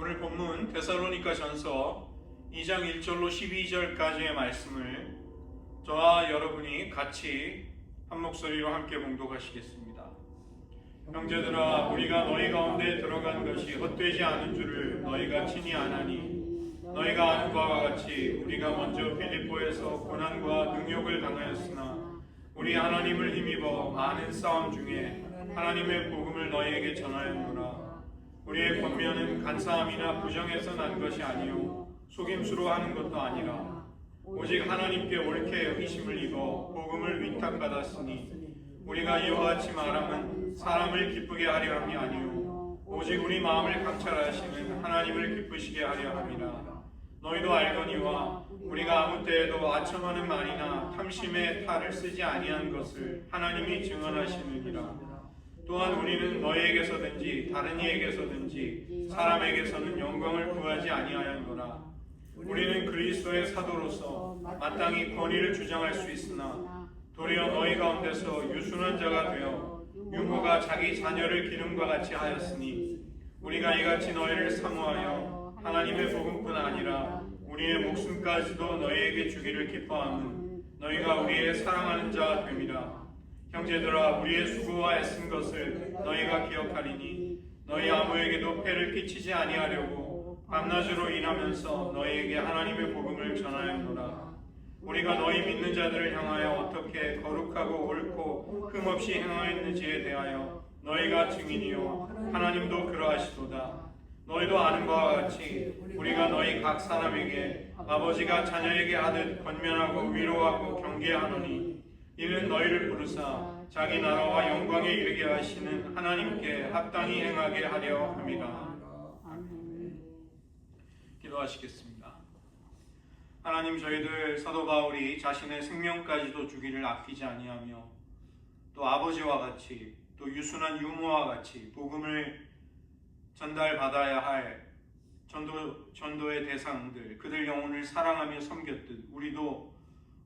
오늘 본문 데살로니가전서 2장 1절로 12절까지의 말씀을 저와 여러분이 같이 한 목소리로 함께 봉독하시겠습니다. 형제들아, 우리가 너희 가운데 들어간 것이 헛되지 않은 줄을 너희가 친히 아나니, 너희가 아는 바와 같이 우리가 먼저 빌립보에서 고난과 능욕을 당하였으나 우리 하나님을 힘입어 많은 싸움 중에 하나님의 복음을 너희에게 전하였노라. 우리의 권면은 간사함이나 부정에서 난 것이 아니요 속임수로 하는 것도 아니라 오직 하나님께 옳게 여기심을 입어 복음을 위탁받았으니, 우리가 이와 같이 말함은 사람을 기쁘게 하려 함이 아니요 오직 우리 마음을 감찰하시는 하나님을 기쁘시게 하려 함이라. 너희도 알거니와 우리가 아무 때에도 아첨하는 말이나 탐심의 탈을 쓰지 아니한 것을 하나님이 증언하시느니라. 또한 우리는 너희에게서든지 다른 이에게서든지 사람에게서는 영광을 구하지 아니하였노라. 우리는 그리스도의 사도로서 마땅히 권위를 주장할 수 있으나 도리어 너희 가운데서 유순한 자가 되어 유모가 자기 자녀를 기름과 같이 하였으니, 우리가 이같이 너희를 사모하여 하나님의 복음뿐 아니라 우리의 목숨까지도 너희에게 주기를 기뻐함은 너희가 우리의 사랑하는 자가 됨이라. 형제들아, 우리의 수고와 애쓴 것을 너희가 기억하리니 너희 아무에게도 폐를 끼치지 아니하려고 밤낮으로 일하면서 너희에게 하나님의 복음을 전하였노라. 우리가 너희 믿는 자들을 향하여 어떻게 거룩하고 옳고 흠없이 행하였는지에 대하여 너희가 증인이요 하나님도 그러하시도다. 너희도 아는 바와 같이 우리가 너희 각 사람에게 아버지가 자녀에게 하듯 권면하고 위로하고 경계하노니, 이는 너희를 부르사 자기 나라와 영광에 이르게 하시는 하나님께 합당히 행하게 하려 함이라. 기도하시겠습니다. 하나님, 저희들 사도 바울이 자신의 생명까지도 주기를 아끼지 아니하며 또 아버지와 같이 또 유순한 유모와 같이 복음을 전달받아야 할 전도의 대상들, 그들 영혼을 사랑하며 섬겼듯 우리도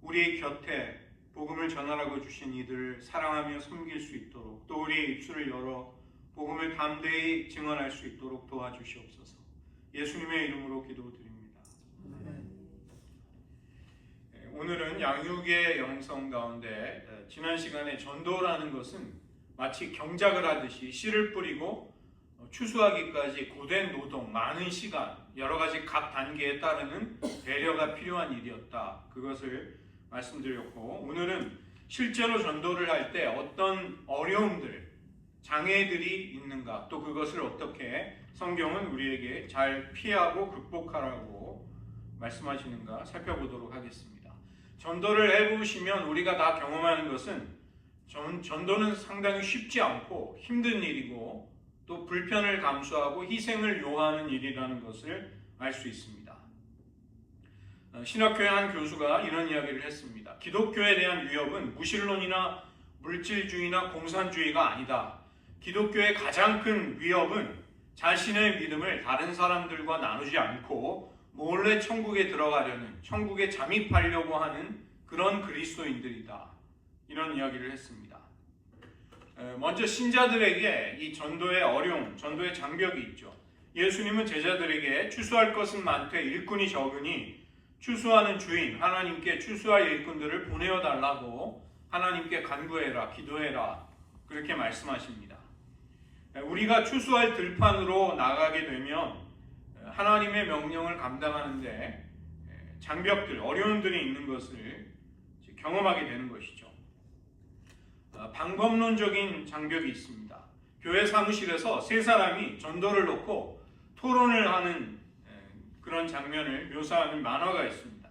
우리의 곁에 복음을 전하라고 주신 이들을 사랑하며 섬길 수 있도록, 또 우리의 입술을 열어 복음을 담대히 증언할 수 있도록 도와주시옵소서. 예수님의 이름으로 기도드립니다. 오늘은 양육의 영성 가운데 지난 시간에 전도라는 것은 마치 경작을 하듯이 씨를 뿌리고 추수하기까지 고된 노동, 많은 시간, 여러 가지 각 단계에 따르는 배려가 필요한 일이었다. 그것을 말씀드렸고, 오늘은 실제로 전도를 할 때 어떤 어려움들, 장애들이 있는가, 또 그것을 어떻게 성경은 우리에게 잘 피하고 극복하라고 말씀하시는가 살펴보도록 하겠습니다. 전도를 해보시면 우리가 다 경험하는 것은 전도는 상당히 쉽지 않고 힘든 일이고 또 불편을 감수하고 희생을 요하는 일이라는 것을 알 수 있습니다. 신학교의 한 교수가 이런 이야기를 했습니다. 기독교에 대한 위협은 무신론이나 물질주의나 공산주의가 아니다. 기독교의 가장 큰 위협은 자신의 믿음을 다른 사람들과 나누지 않고 몰래 천국에 들어가려는, 천국에 잠입하려고 하는 그런 그리스도인들이다. 이런 이야기를 했습니다. 먼저 신자들에게 이 전도의 어려움, 전도의 장벽이 있죠. 예수님은 제자들에게 추수할 것은 많되 일꾼이 적으니 추수하는 주인 하나님께 추수할 일꾼들을 보내어 달라고 하나님께 간구해라, 기도해라, 그렇게 말씀하십니다. 우리가 추수할 들판으로 나가게 되면 하나님의 명령을 감당하는데 장벽들, 어려움들이 있는 것을 경험하게 되는 것이죠. 방법론적인 장벽이 있습니다. 교회 사무실에서 세 사람이 전도를 놓고 토론을 하는 그런 장면을 묘사하는 만화가 있습니다.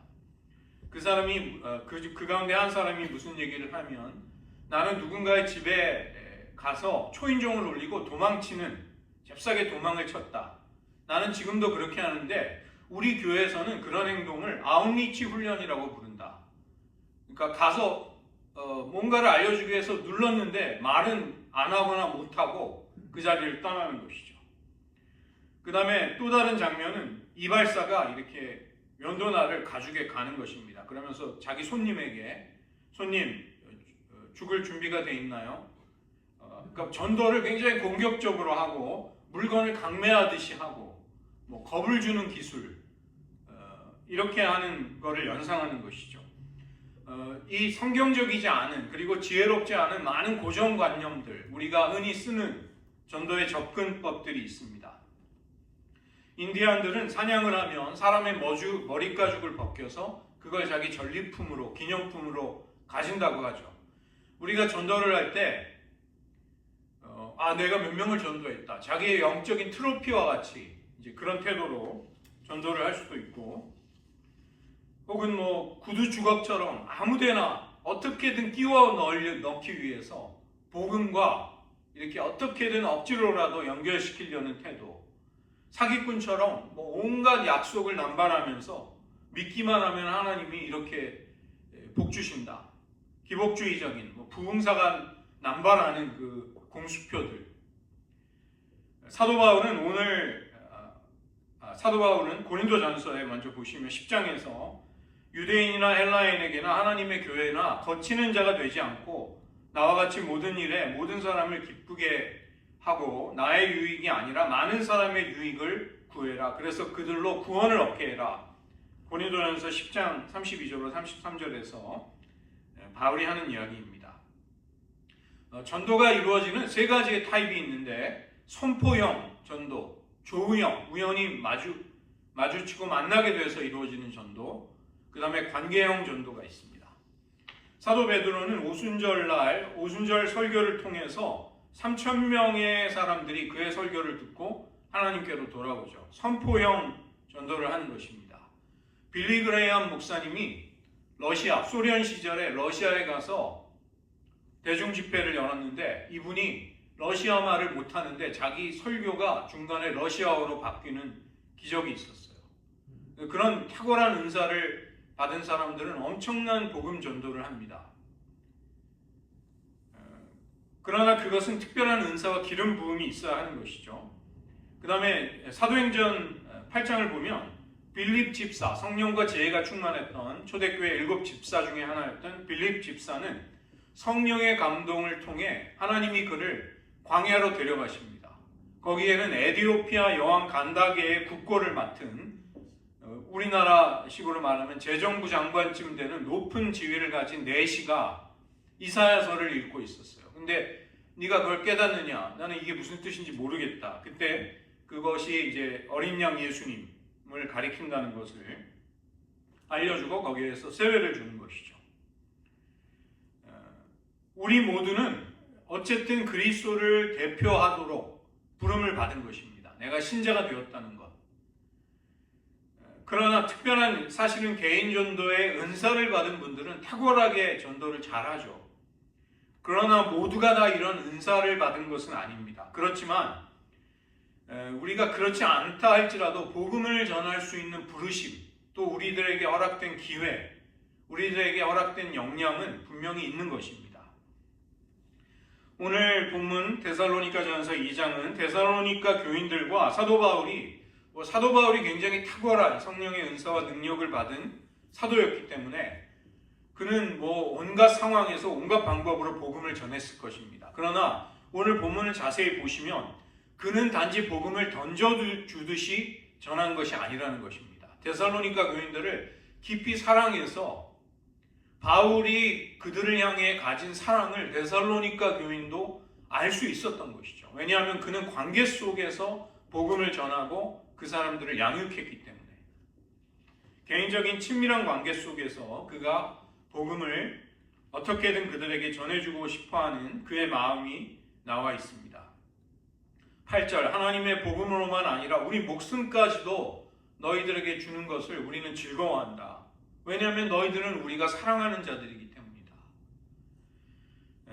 그 사람이 그 가운데 한 사람이 무슨 얘기를 하면, 나는 누군가의 집에 가서 초인종을 울리고 도망치는, 잽싸게 도망을 쳤다. 나는 지금도 그렇게 하는데 우리 교회에서는 그런 행동을 아웃리치 훈련이라고 부른다. 그러니까 가서 뭔가를 알려주기 위해서 눌렀는데 말은 안 하거나 못하고 그 자리를 떠나는 것이죠. 그 다음에 또 다른 장면은 이발사가 이렇게 면도날을 가죽에 가는 것입니다. 그러면서 자기 손님에게, 손님 죽을 준비가 돼 있나요? 그러니까 전도를 굉장히 공격적으로 하고 물건을 강매하듯이 하고 뭐 겁을 주는 기술, 이렇게 하는 거를 연상하는 것이죠. 이 성경적이지 않은, 그리고 지혜롭지 않은 많은 고정관념들, 우리가 흔히 쓰는 전도의 접근법들이 있습니다. 인디안들은 사냥을 하면 사람의 머리가죽을 벗겨서 그걸 자기 전리품으로, 기념품으로 가진다고 하죠. 우리가 전도를 할 때 내가 몇 명을 전도했다, 자기의 영적인 트로피와 같이 이제 그런 태도로 전도를 할 수도 있고, 혹은 뭐 구두 주걱처럼 아무데나 어떻게든 끼워 넣기 위해서 복음과 이렇게 어떻게든 억지로라도 연결시키려는 태도, 사기꾼처럼 뭐 온갖 약속을 남발하면서 믿기만 하면 하나님이 이렇게 복 주신다, 기복주의적인 뭐 부흥사가 남발하는 그 공수표들. 사도 바울은 고린도전서에 먼저 보시면 10장에서 유대인이나 헬라인에게나 하나님의 교회나 거치는 자가 되지 않고 나와 같이 모든 일에 모든 사람을 기쁘게 하고 나의 유익이 아니라 많은 사람의 유익을 구해라. 그래서 그들로 구원을 얻게 해라. 고린도전서 10장 32절로 33절에서 바울이 하는 이야기입니다. 전도가 이루어지는 세 가지의 타입이 있는데, 선포형 전도, 조우형, 우연히 마주치고 만나게 돼서 이루어지는 전도, 그 다음에 관계형 전도가 있습니다. 사도 베드로는 오순절 설교를 통해서 3,000명의 사람들이 그의 설교를 듣고 하나님께로 돌아오죠. 선포형 전도를 하는 것입니다. 빌리 그레이엄 목사님이 소련 시절에 러시아에 가서 대중 집회를 열었는데, 이분이 러시아 말을 못하는데 자기 설교가 중간에 러시아어로 바뀌는 기적이 있었어요. 그런 탁월한 은사를 받은 사람들은 엄청난 복음 전도를 합니다. 그러나 그것은 특별한 은사와 기름 부음이 있어야 하는 것이죠. 그 다음에 사도행전 8장을 보면 빌립 집사, 성령과 지혜가 충만했던 초대교회 7 집사 중에 하나였던 빌립 집사는 성령의 감동을 통해 하나님이 그를 광야로 데려가십니다. 거기에는 에디오피아 여왕 간다게의 국고를 맡은, 우리나라식으로 말하면 재정부 장관쯤 되는 높은 지위를 가진 내시가 이사야서를 읽고 있었어요. 근데 네가 그걸 깨닫느냐? 나는 이게 무슨 뜻인지 모르겠다. 그때 그것이 이제 어린 양 예수님을 가리킨다는 것을 알려주고 거기에서 세례를 주는 것이죠. 우리 모두는 어쨌든 그리스도를 대표하도록 부름을 받은 것입니다. 내가 신자가 되었다는 것. 그러나 특별한, 사실은 개인 전도의 은사를 받은 분들은 탁월하게 전도를 잘하죠. 그러나 모두가 다 이런 은사를 받은 것은 아닙니다. 그렇지만 우리가 그렇지 않다 할지라도 복음을 전할 수 있는 부르심, 또 우리들에게 허락된 기회, 우리들에게 허락된 역량은 분명히 있는 것입니다. 오늘 본문 데살로니가전서 2장은 데살로니가 교인들과 사도 바울이 굉장히 탁월한 성령의 은사와 능력을 받은 사도였기 때문에 그는 온갖 상황에서 온갖 방법으로 복음을 전했을 것입니다. 그러나 오늘 본문을 자세히 보시면 그는 단지 복음을 던져주듯이 전한 것이 아니라는 것입니다. 데살로니가 교인들을 깊이 사랑해서 바울이 그들을 향해 가진 사랑을 데살로니가 교인도 알 수 있었던 것이죠. 왜냐하면 그는 관계 속에서 복음을 전하고 그 사람들을 양육했기 때문에, 개인적인 친밀한 관계 속에서 그가 복음을 어떻게든 그들에게 전해주고 싶어하는 그의 마음이 나와 있습니다. 8절, 하나님의 복음으로만 아니라 우리 목숨까지도 너희들에게 주는 것을 우리는 즐거워한다. 왜냐하면 너희들은 우리가 사랑하는 자들이기 때문이다.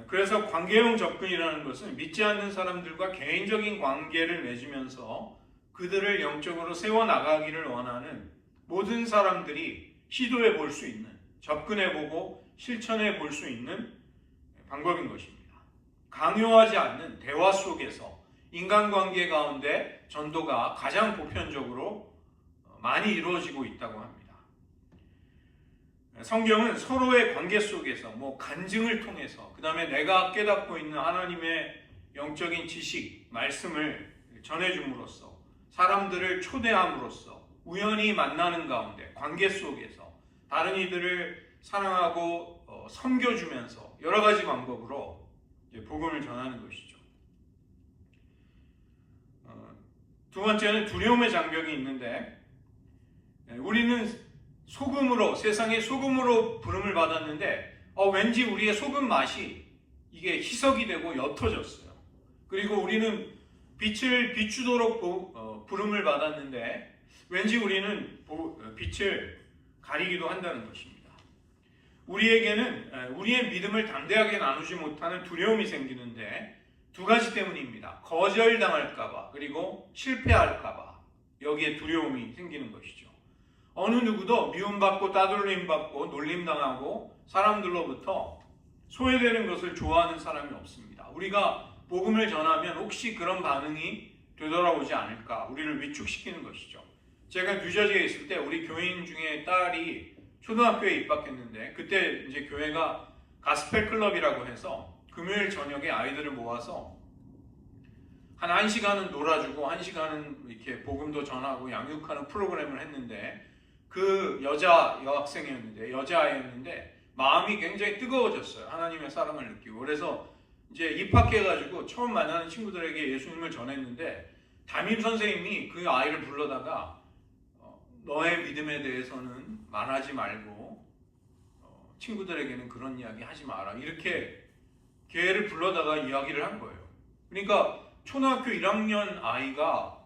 그래서 관계형 접근이라는 것은 믿지 않는 사람들과 개인적인 관계를 맺으면서 그들을 영적으로 세워나가기를 원하는 모든 사람들이 시도해 볼 수 있는, 접근해 보고 실천해 볼 수 있는 방법인 것입니다. 강요하지 않는 대화 속에서 인간관계 가운데 전도가 가장 보편적으로 많이 이루어지고 있다고 합니다. 성경은 서로의 관계 속에서 간증을 통해서, 그 다음에 내가 깨닫고 있는 하나님의 영적인 지식, 말씀을 전해줌으로써 사람들을 초대함으로써 우연히 만나는 가운데 관계 속에서 다른 이들을 사랑하고 섬겨주면서 여러 가지 방법으로 이제 복음을 전하는 것이죠. 두 번째는 두려움의 장벽이 있는데, 우리는 소금으로, 세상의 소금으로 부름을 받았는데 왠지 우리의 소금 맛이 이게 희석이 되고 옅어졌어요. 그리고 우리는 빛을 비추도록 부름을 받았는데 왠지 우리는 빛을 가리기도 한다는 것입니다. 우리에게는 우리의 믿음을 담대하게 나누지 못하는 두려움이 생기는데 두 가지 때문입니다. 거절당할까봐, 그리고 실패할까봐 여기에 두려움이 생기는 것이죠. 어느 누구도 미움받고 따돌림받고 놀림당하고 사람들로부터 소외되는 것을 좋아하는 사람이 없습니다. 우리가 복음을 전하면 혹시 그런 반응이 되돌아오지 않을까, 우리를 위축시키는 것이죠. 제가 뉴저지에 있을 때 우리 교인 중에 딸이 초등학교에 입학했는데, 그때 이제 교회가 가스펠 클럽이라고 해서 금요일 저녁에 아이들을 모아서 한 1시간은 놀아주고 1시간은 이렇게 복음도 전하고 양육하는 프로그램을 했는데, 그 여자아이였는데 마음이 굉장히 뜨거워졌어요. 하나님의 사랑을 느끼고. 그래서 이제 입학해가지고 처음 만나는 친구들에게 예수님을 전했는데, 담임 선생님이 그 아이를 불러다가 너의 믿음에 대해서는 말하지 말고 친구들에게는 그런 이야기 하지 마라, 이렇게 걔를 불러다가 이야기를 한 거예요. 그러니까 초등학교 1학년 아이가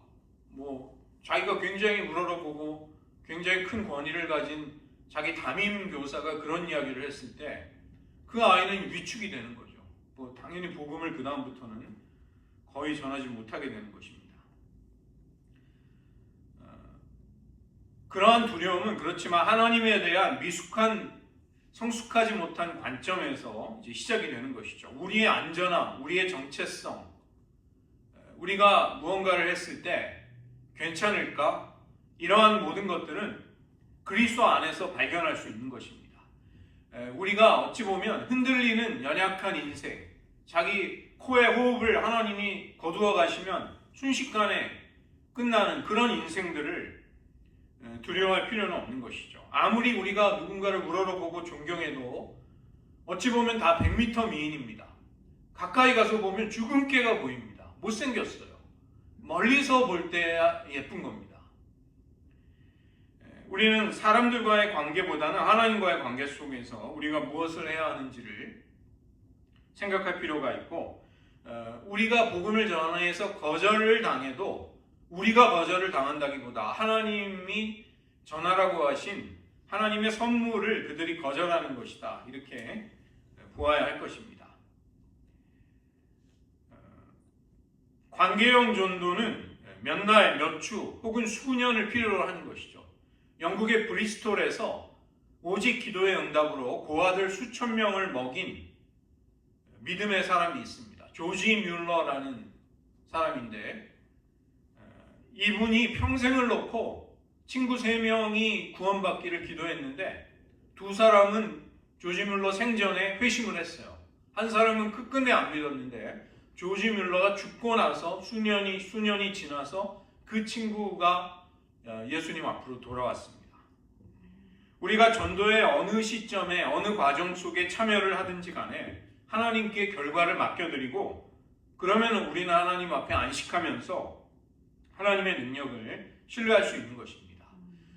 자기가 굉장히 우러러보고 굉장히 큰 권위를 가진 자기 담임 교사가 그런 이야기를 했을 때 그 아이는 위축이 되는 거죠. 당연히 복음을 그 다음부터는 거의 전하지 못하게 되는 것입니다. 그러한 두려움은 그렇지만 하나님에 대한 미숙한, 성숙하지 못한 관점에서 이제 시작이 되는 것이죠. 우리의 안전함, 우리의 정체성, 우리가 무언가를 했을 때 괜찮을까? 이러한 모든 것들은 그리스도 안에서 발견할 수 있는 것입니다. 우리가 어찌 보면 흔들리는 연약한 인생, 자기 코에 호흡을 하나님이 거두어 가시면 순식간에 끝나는 그런 인생들을 두려워할 필요는 없는 것이죠. 아무리 우리가 누군가를 우러러보고 존경해도 어찌 보면 다 100m 미인입니다. 가까이 가서 보면 주근깨가 보입니다. 못생겼어요. 멀리서 볼 때야 예쁜 겁니다. 우리는 사람들과의 관계보다는 하나님과의 관계 속에서 우리가 무엇을 해야 하는지를 생각할 필요가 있고, 우리가 복음을 전해서 거절을 당해도 우리가 거절을 당한다기보다 하나님이 전하라고 하신 하나님의 선물을 그들이 거절하는 것이다, 이렇게 보아야 할 것입니다. 관계형 전도는 몇 날, 몇 주 혹은 수년을 필요로 하는 것이죠. 영국의 브리스톨에서 오직 기도의 응답으로 고아들 수천 명을 먹인 믿음의 사람이 있습니다. 조지 뮬러라는 사람인데, 이분이 평생을 놓고 친구 3명이 구원받기를 기도했는데 두 사람은 조지 뮬러 생전에 회심을 했어요. 한 사람은 끝끝내 안 믿었는데 조지 뮬러가 죽고 나서 수년이 지나서 그 친구가 예수님 앞으로 돌아왔습니다. 우리가 전도의 어느 시점에 어느 과정 속에 참여를 하든지 간에 하나님께 결과를 맡겨드리고, 그러면 우리는 하나님 앞에 안식하면서 하나님의 능력을 신뢰할 수 있는 것입니다.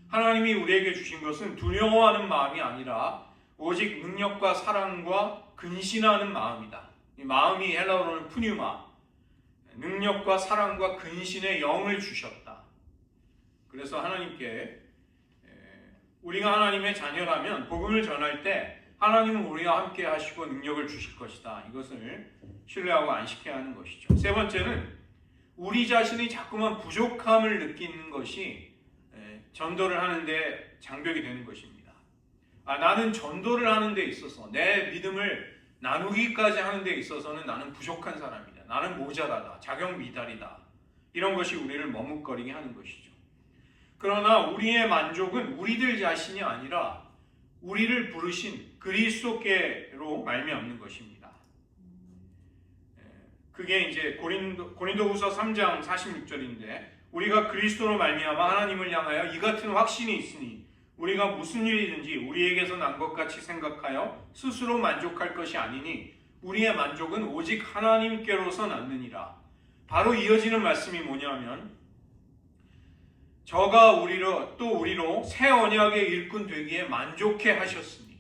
하나님이 우리에게 주신 것은 두려워하는 마음이 아니라 오직 능력과 사랑과 근신하는 마음이다. 이 마음이 헬라어로는 푸뉴마, 능력과 사랑과 근신의 영을 주셨다. 그래서 하나님께, 우리가 하나님의 자녀라면 복음을 전할 때 하나님은 우리와 함께 하시고 능력을 주실 것이다, 이것을 신뢰하고 안식해야 하는 것이죠. 세 번째는 우리 자신이 자꾸만 부족함을 느끼는 것이 전도를 하는데 장벽이 되는 것입니다. 나는 전도를 하는 데 있어서, 내 믿음을 나누기까지 하는 데 있어서는 나는 부족한 사람이다, 나는 모자라다, 자격 미달이다, 이런 것이 우리를 머뭇거리게 하는 것이죠. 그러나 우리의 만족은 우리들 자신이 아니라 우리를 부르신 그리스도께로 말미암는 것입니다. 그게 이제 고린도후서 3장 46절인데, 우리가 그리스도로 말미암아 하나님을 향하여 이 같은 확신이 있으니 우리가 무슨 일이든지 우리에게서 난 것 같이 생각하여 스스로 만족할 것이 아니니 우리의 만족은 오직 하나님께로서 났느니라. 바로 이어지는 말씀이 뭐냐면 저가 우리로 새 언약의 일꾼 되기에 만족해 하셨으니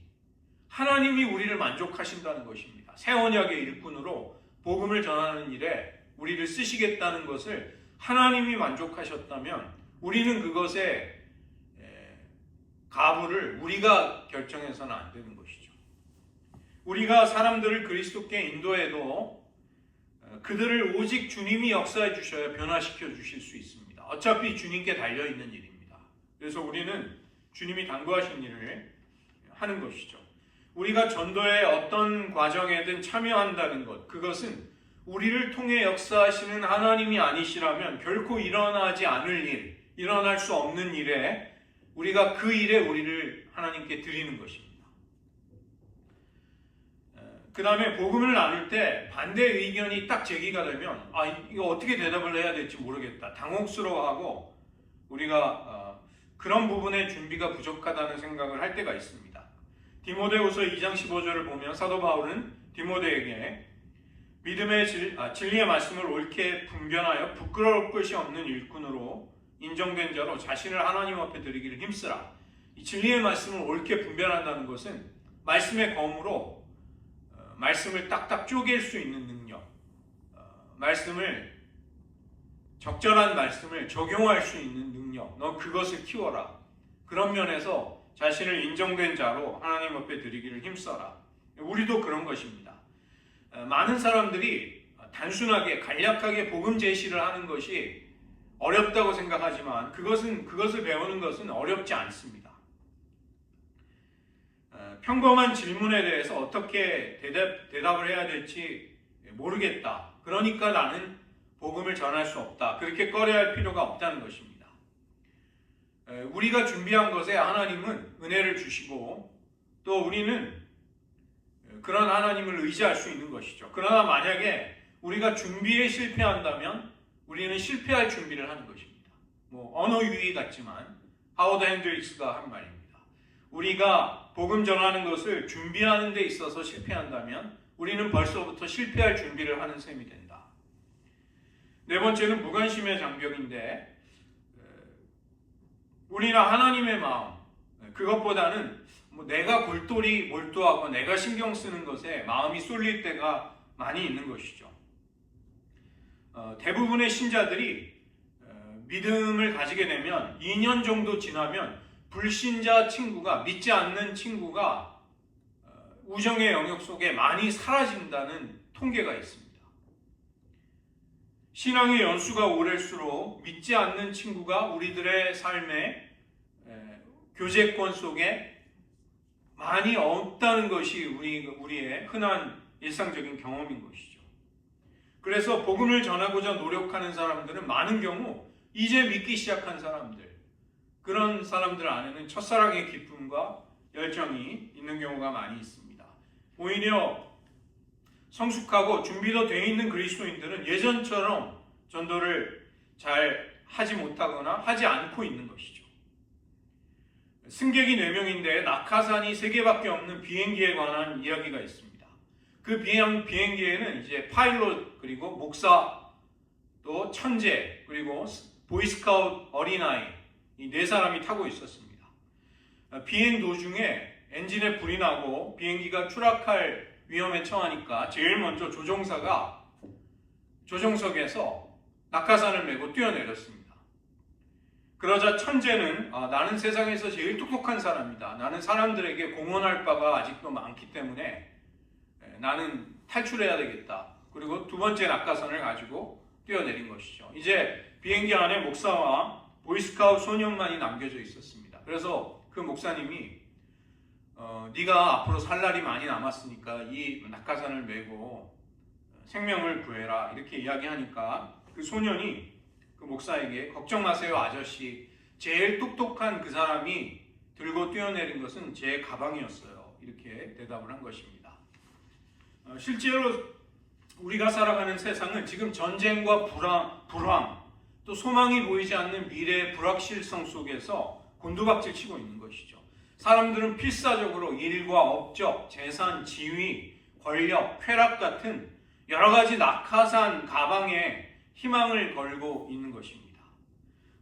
하나님이 우리를 만족하신다는 것입니다. 새 언약의 일꾼으로 복음을 전하는 일에 우리를 쓰시겠다는 것을 하나님이 만족하셨다면 우리는 그것에 가부를 우리가 결정해서는 안 되는 것이죠. 우리가 사람들을 그리스도께 인도해도 그들을 오직 주님이 역사해 주셔야 변화시켜 주실 수 있습니다. 어차피 주님께 달려있는 일입니다. 그래서 우리는 주님이 당부하신 일을 하는 것이죠. 우리가 전도의 어떤 과정에든 참여한다는 것, 그것은 우리를 통해 역사하시는 하나님이 아니시라면 결코 일어나지 않을 일, 일어날 수 없는 일에 우리가 그 일에 우리를 하나님께 드리는 것입니다. 그 다음에 복음을 나눌 때 반대 의견이 딱 제기가 되면 이거 어떻게 대답을 해야 될지 모르겠다. 당혹스러워하고 우리가 그런 부분에 준비가 부족하다는 생각을 할 때가 있습니다. 디모데후서 2장 15절을 보면 사도 바울은 디모데에게 믿음의 진리의 말씀을 옳게 분별하여 부끄러울 것이 없는 일꾼으로 인정된 자로 자신을 하나님 앞에 드리기를 힘쓰라. 이 진리의 말씀을 옳게 분별한다는 것은 말씀의 검으로 말씀을 딱딱 쪼갤 수 있는 능력, 적절한 말씀을 적용할 수 있는 능력, 너 그것을 키워라. 그런 면에서 자신을 인정된 자로 하나님 앞에 드리기를 힘써라. 우리도 그런 것입니다. 많은 사람들이 단순하게 간략하게 복음 제시를 하는 것이 어렵다고 생각하지만 그것을 배우는 것은 어렵지 않습니다. 평범한 질문에 대해서 어떻게 대답을 해야 될지 모르겠다. 그러니까 나는 복음을 전할 수 없다. 그렇게 꺼려할 필요가 없다는 것입니다. 우리가 준비한 것에 하나님은 은혜를 주시고 또 우리는 그런 하나님을 의지할 수 있는 것이죠. 그러나 만약에 우리가 준비에 실패한다면 우리는 실패할 준비를 하는 것입니다. 언어 유희 같지만 하워드 핸드릭스가 한 말입니다. 우리가 복음 전하는 것을 준비하는 데 있어서 실패한다면 우리는 벌써부터 실패할 준비를 하는 셈이 된다. 네 번째는 무관심의 장벽인데 우리는 하나님의 마음, 그것보다는 내가 골똘히 몰두하고 내가 신경 쓰는 것에 마음이 쏠릴 때가 많이 있는 것이죠. 대부분의 신자들이 믿음을 가지게 되면 2년 정도 지나면 불신자 친구가, 믿지 않는 친구가 우정의 영역 속에 많이 사라진다는 통계가 있습니다. 신앙의 연수가 오를수록 믿지 않는 친구가 우리들의 삶의 교제권 속에 많이 없다는 것이 우리의 흔한 일상적인 경험인 것이죠. 그래서 복음을 전하고자 노력하는 사람들은 많은 경우 이제 믿기 시작한 사람들, 그런 사람들 안에는 첫사랑의 기쁨과 열정이 있는 경우가 많이 있습니다. 오히려 성숙하고 준비도 되어 있는 그리스도인들은 예전처럼 전도를 잘 하지 못하거나 하지 않고 있는 것이죠. 승객이 4명인데 낙하산이 3개밖에 없는 비행기에 관한 이야기가 있습니다. 그 비행기에는 이제 파일럿, 그리고 목사, 또 천재, 그리고 보이스카우트 어린아이, 이 4사람이 타고 있었습니다. 비행 도중에 엔진에 불이 나고 비행기가 추락할 위험에 처하니까 제일 먼저 조종사가 조종석에서 낙하산을 메고 뛰어내렸습니다. 그러자 천재는 나는 세상에서 제일 똑똑한 사람이다. 나는 사람들에게 공헌할 바가 아직도 많기 때문에 나는 탈출해야 되겠다. 그리고 2번째 낙하산을 가지고 뛰어내린 것이죠. 이제 비행기 안에 목사와 보이스카우트 소년만이 남겨져 있었습니다. 그래서 그 목사님이 네가 앞으로 살 날이 많이 남았으니까 이 낙하산을 메고 생명을 구해라 이렇게 이야기하니까 그 소년이 그 목사에게 걱정 마세요 아저씨, 제일 똑똑한 그 사람이 들고 뛰어내린 것은 제 가방이었어요. 이렇게 대답을 한 것입니다. 실제로 우리가 살아가는 세상은 지금 전쟁과 불황, 또 소망이 보이지 않는 미래의 불확실성 속에서 곤두박질 치고 있는 것이죠. 사람들은 필사적으로 일과 업적, 재산, 지위, 권력, 쾌락 같은 여러 가지 낙하산 가방에 희망을 걸고 있는 것입니다.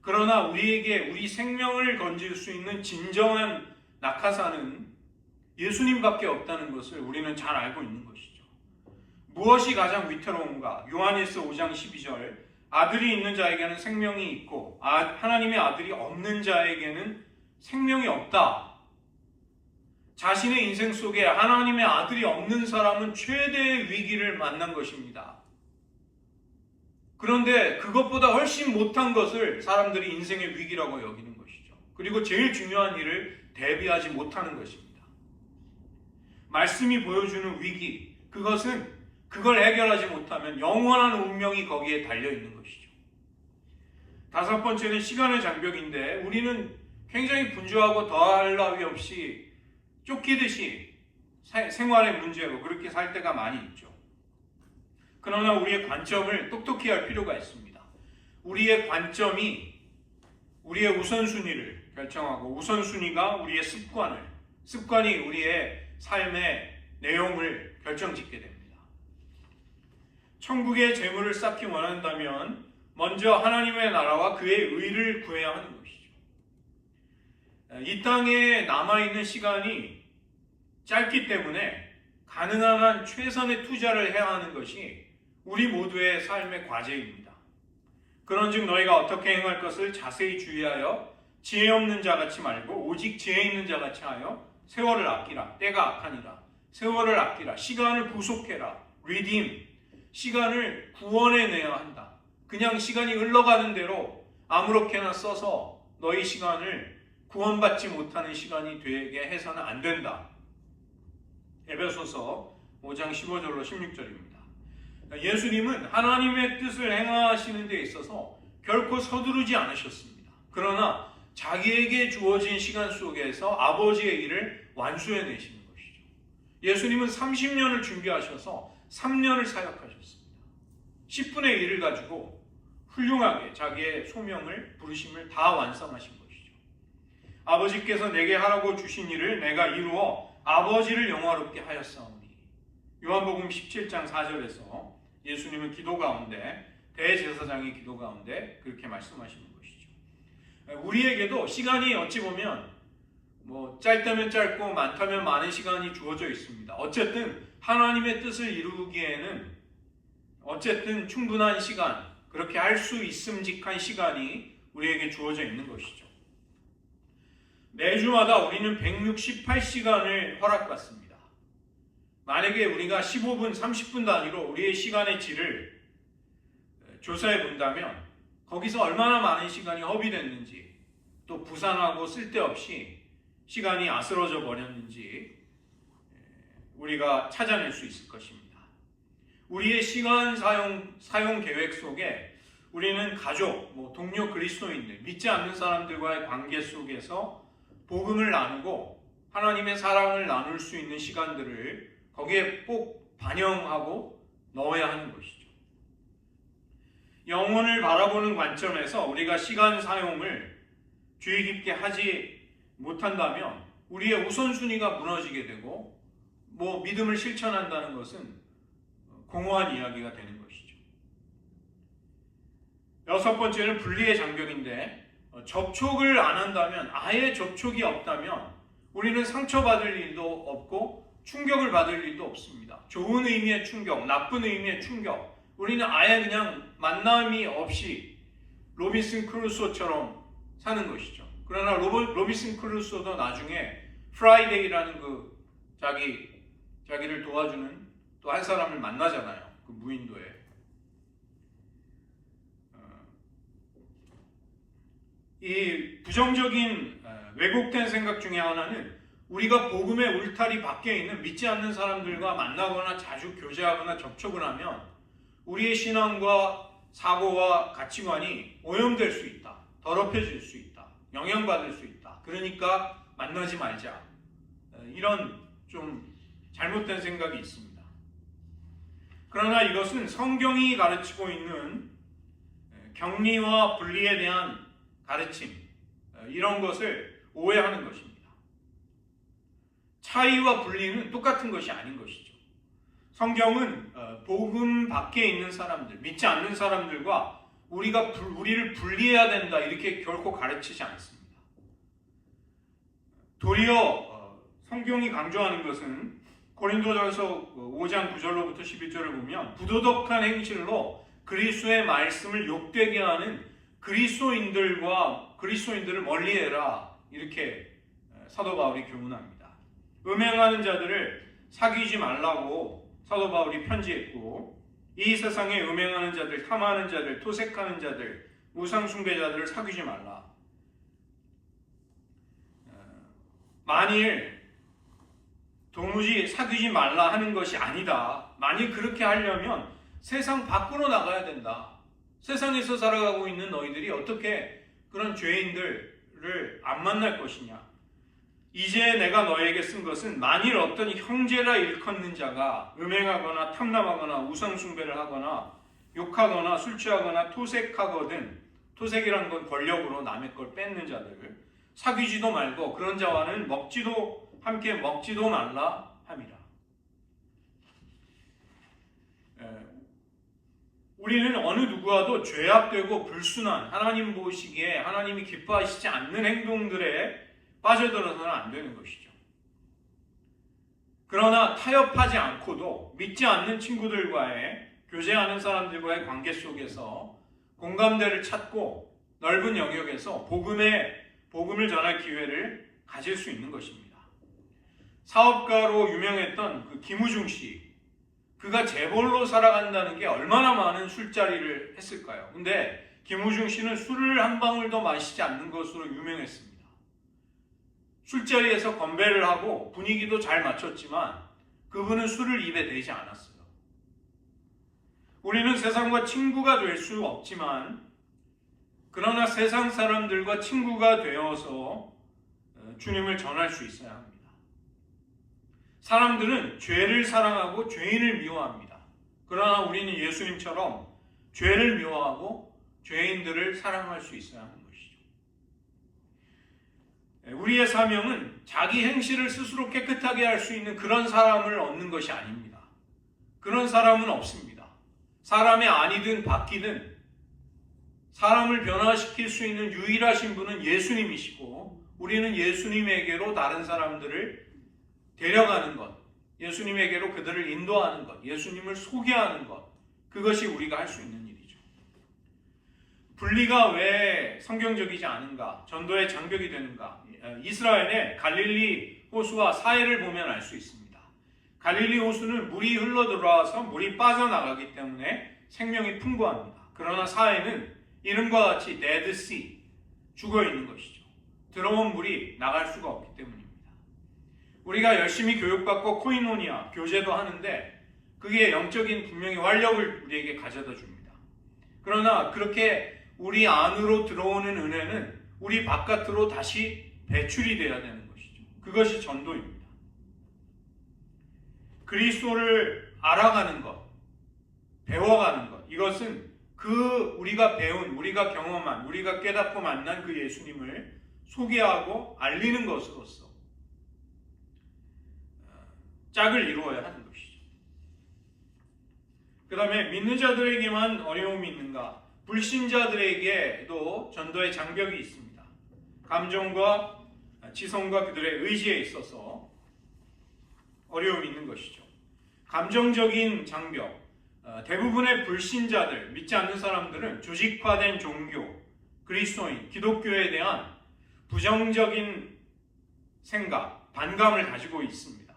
그러나 우리에게 우리 생명을 건질 수 있는 진정한 낙하산은 예수님밖에 없다는 것을 우리는 잘 알고 있는 것이죠. 무엇이 가장 위태로운가? 요한일서 5장 12절 아들이 있는 자에게는 생명이 있고 하나님의 아들이 없는 자에게는 생명이 없다. 자신의 인생 속에 하나님의 아들이 없는 사람은 최대의 위기를 만난 것입니다. 그런데 그것보다 훨씬 못한 것을 사람들이 인생의 위기라고 여기는 것이죠. 그리고 제일 중요한 일을 대비하지 못하는 것입니다. 말씀이 보여주는 위기, 그것은 그걸 해결하지 못하면 영원한 운명이 거기에 달려있는 것이죠. 다섯 번째는 시간의 장벽인데 우리는 굉장히 분주하고 더할 나위 없이 쫓기듯이 생활의 문제로 그렇게 살 때가 많이 있죠. 그러나 우리의 관점을 똑똑히 할 필요가 있습니다. 우리의 관점이 우리의 우선순위를 결정하고 우선순위가 우리의 습관이 우리의 삶의 내용을 결정짓게 됩니다. 천국의 재물을 쌓기 원한다면 먼저 하나님의 나라와 그의 의를 구해야 하는 것이죠. 이 땅에 남아있는 시간이 짧기 때문에 가능한 한 최선의 투자를 해야 하는 것이 우리 모두의 삶의 과제입니다. 그런즉 너희가 어떻게 행할 것을 자세히 주의하여 지혜 없는 자같이 말고 오직 지혜 있는 자같이 하여 세월을 아끼라. 때가 악하니라. 세월을 아끼라. 시간을 구속해라. redeem. 시간을 구원해내야 한다. 그냥 시간이 흘러가는 대로 아무렇게나 써서 너희 시간을 구원받지 못하는 시간이 되게 해서는 안 된다. 에베소서 5장 15절로 16절입니다. 예수님은 하나님의 뜻을 행하시는 데 있어서 결코 서두르지 않으셨습니다. 그러나 자기에게 주어진 시간 속에서 아버지의 일을 완수해내시는 것이죠. 예수님은 30년을 준비하셔서 3년을 사역하셨습니다. 10분의 1을 가지고 훌륭하게 자기의 소명을, 부르심을 다 완성하신 것이죠. 아버지께서 내게 하라고 주신 일을 내가 이루어 아버지를 영화롭게 하였사오니. 요한복음 17장 4절에서 예수님은 기도 가운데, 대제사장의 기도 가운데 그렇게 말씀하시는 것이죠. 우리에게도 시간이 어찌 보면 짧다면 짧고 많다면 많은 시간이 주어져 있습니다. 어쨌든 하나님의 뜻을 이루기에는 어쨌든 충분한 시간, 그렇게 할 수 있음직한 시간이 우리에게 주어져 있는 것이죠. 매주마다 우리는 168시간을 허락받습니다. 만약에 우리가 15분, 30분 단위로 우리의 시간의 질을 조사해 본다면 거기서 얼마나 많은 시간이 허비됐는지, 또 부산하고 쓸데없이 시간이 아스러져 버렸는지 우리가 찾아낼 수 있을 것입니다. 우리의 시간 사용 계획 속에 우리는 가족, 동료 그리스도인들, 믿지 않는 사람들과의 관계 속에서 복음을 나누고 하나님의 사랑을 나눌 수 있는 시간들을 거기에 꼭 반영하고 넣어야 하는 것이죠. 영혼을 바라보는 관점에서 우리가 시간 사용을 주의 깊게 하지 못한다면 우리의 우선순위가 무너지게 되고 믿음을 실천한다는 것은 공허한 이야기가 되는 것이죠. 여섯 번째는 분리의 장벽인데 접촉을 안 한다면, 아예 접촉이 없다면 우리는 상처받을 일도 없고 충격을 받을 일도 없습니다. 좋은 의미의 충격, 나쁜 의미의 충격, 우리는 아예 그냥 만남이 없이 로빈슨 크루소처럼 사는 것이죠. 그러나 로빈슨 크루소도 나중에 프라이데이라는 자기를 도와주는 또 한 사람을 만나잖아요. 그 무인도에. 이 부정적인 왜곡된 생각 중에 하나는 우리가 복음의 울타리 밖에 있는 믿지 않는 사람들과 만나거나 자주 교제하거나 접촉을 하면 우리의 신앙과 사고와 가치관이 오염될 수 있다. 더럽혀질 수 있다. 영향받을 수 있다. 그러니까 만나지 말자. 이런 좀 잘못된 생각이 있습니다. 그러나 이것은 성경이 가르치고 있는 격리와 분리에 대한 가르침, 이런 것을 오해하는 것입니다. 차이와 분리는 똑같은 것이 아닌 것이죠. 성경은 복음 밖에 있는 사람들, 믿지 않는 사람들과 우리를 분리해야 된다 이렇게 결코 가르치지 않습니다. 도리어 성경이 강조하는 것은 고린도전서 5장 9절로부터 11절을 보면 부도덕한 행실로 그리스도의 말씀을 욕되게 하는 그리스도인들을 멀리해라 이렇게 사도 바울이 교훈합니다. 음행하는 자들을 사귀지 말라고 사도 바울이 편지했고, 이 세상에 음행하는 자들, 탐하는 자들, 토색하는 자들, 우상 숭배자들을 사귀지 말라. 만일 도무지 사귀지 말라 하는 것이 아니다. 만일 그렇게 하려면 세상 밖으로 나가야 된다. 세상에서 살아가고 있는 너희들이 어떻게 그런 죄인들을 안 만날 것이냐. 이제 내가 너에게 쓴 것은 만일 어떤 형제라 일컫는 자가 음행하거나 탐남하거나 우상숭배를 하거나 욕하거나 술 취하거나 토색하거든, 토색이라는 건 권력으로 남의 걸 뺏는 자들을 사귀지도 말고 그런 자와는 함께 먹지도 말라 함이라. 우리는 어느 누구와도 죄악되고 불순한, 하나님 보시기에 하나님이 기뻐하시지 않는 행동들에 빠져들어서는 안 되는 것이죠. 그러나 타협하지 않고도 믿지 않는 친구들과의, 교제하는 사람들과의 관계 속에서 공감대를 찾고 넓은 영역에서 복음을 전할 기회를 가질 수 있는 것입니다. 사업가로 유명했던 그 김우중 씨, 그가 재벌로 살아간다는 게 얼마나 많은 술자리를 했을까요? 근데 김우중 씨는 술을 한 방울도 마시지 않는 것으로 유명했습니다. 술자리에서 건배를 하고 분위기도 잘 맞췄지만 그분은 술을 입에 대지 않았어요. 우리는 세상과 친구가 될 수 없지만, 그러나 세상 사람들과 친구가 되어서 주님을 전할 수 있어야 합니다. 사람들은 죄를 사랑하고 죄인을 미워합니다. 그러나 우리는 예수님처럼 죄를 미워하고 죄인들을 사랑할 수 있어야 합니다. 우리의 사명은 자기 행실을 스스로 깨끗하게 할 수 있는 그런 사람을 얻는 것이 아닙니다. 그런 사람은 없습니다. 사람의 아니든 바뀌든 사람을 변화시킬 수 있는 유일하신 분은 예수님이시고, 우리는 예수님에게로 다른 사람들을 데려가는 것, 예수님에게로 그들을 인도하는 것, 예수님을 소개하는 것, 그것이 우리가 할 수 있는 일이죠. 분리가 왜 성경적이지 않은가, 전도의 장벽이 되는가? 이스라엘의 갈릴리 호수와 사해를 보면 알 수 있습니다. 갈릴리 호수는 물이 흘러 들어와서 물이 빠져나가기 때문에 생명이 풍부합니다. 그러나 사해는 이름과 같이 데드 씨, 죽어 있는 것이죠. 들어온 물이 나갈 수가 없기 때문입니다. 우리가 열심히 교육받고 코이노니아, 교제도 하는데 그게 영적인 분명히 활력을 우리에게 가져다 줍니다. 그러나 그렇게 우리 안으로 들어오는 은혜는 우리 바깥으로 다시 배출이 돼야 되는 것이죠. 그것이 전도입니다. 그리스도를 알아가는 것, 배워가는 것, 이것은 우리가 배운, 우리가 경험한, 우리가 깨닫고 만난 그 예수님을 소개하고 알리는 것으로서 짝을 이루어야 하는 것이죠. 그 다음에 믿는 자들에게만 어려움이 있는가? 불신자들에게도 전도의 장벽이 있습니다. 감정과 지성과 그들의 의지에 있어서 어려움이 있는 것이죠. 감정적인 장벽, 대부분의 불신자들, 믿지 않는 사람들은 조직화된 종교, 그리스도인, 기독교에 대한 부정적인 생각, 반감을 가지고 있습니다.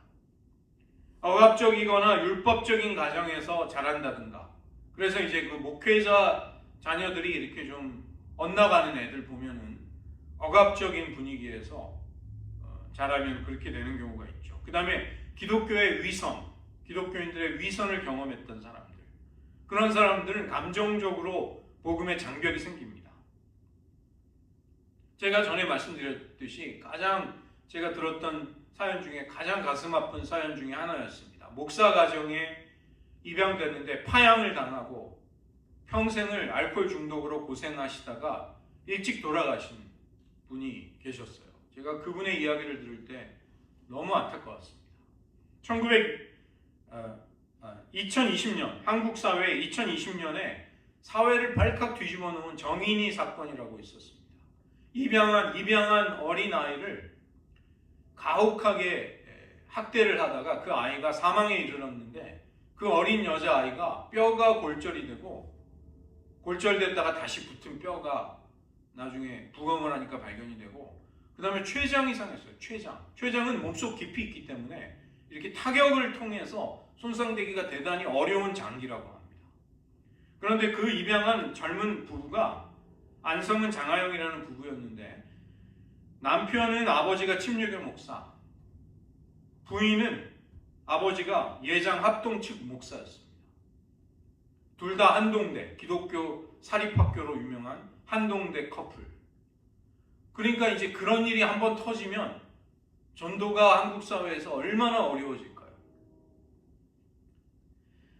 억압적이거나 율법적인 가정에서 자란다든가, 그래서 이제 그 목회자 자녀들이 이렇게 좀 엇나가는 애들 보면은 억압적인 분위기에서 자라면 그렇게 되는 경우가 있죠. 그 다음에 기독교의 위선, 기독교인들의 위선을 경험했던 사람들, 그런 사람들은 감정적으로 복음의 장벽이 생깁니다. 제가 전에 말씀드렸듯이 가장 제가 들었던 사연 중에 가장 가슴 아픈 사연 중에 하나였습니다. 목사 가정에 입양됐는데 파양을 당하고 평생을 알코올 중독으로 고생하시다가 일찍 돌아가신 분이 계셨어요. 제가 그분의 이야기를 들을 때 너무 안타까웠습니다. 2020년 한국 사회 2020년에 사회를 발칵 뒤집어 놓은 정인이 사건이라고 있었습니다. 입양한 어린 아이를 가혹하게 학대를 하다가 그 아이가 사망에 이르렀는데 그 어린 여자아이가 뼈가 골절이 되고 골절됐다가 다시 붙은 뼈가 나중에 부검을 하니까 발견이 되고 그 다음에 췌장이 상했어요. 췌장은 몸속 깊이 있기 때문에 이렇게 타격을 통해서 손상되기가 대단히 어려운 장기라고 합니다. 그런데 그 입양한 젊은 부부가 안성은 장하영이라는 부부였는데 남편은 아버지가 침례교 목사, 부인은 아버지가 예장 합동 측 목사였습니다. 둘 다 한동대, 기독교 사립학교로 유명한 한동대 커플. 그러니까 이제 그런 일이 한번 터지면 전도가 한국 사회에서 얼마나 어려워질까요?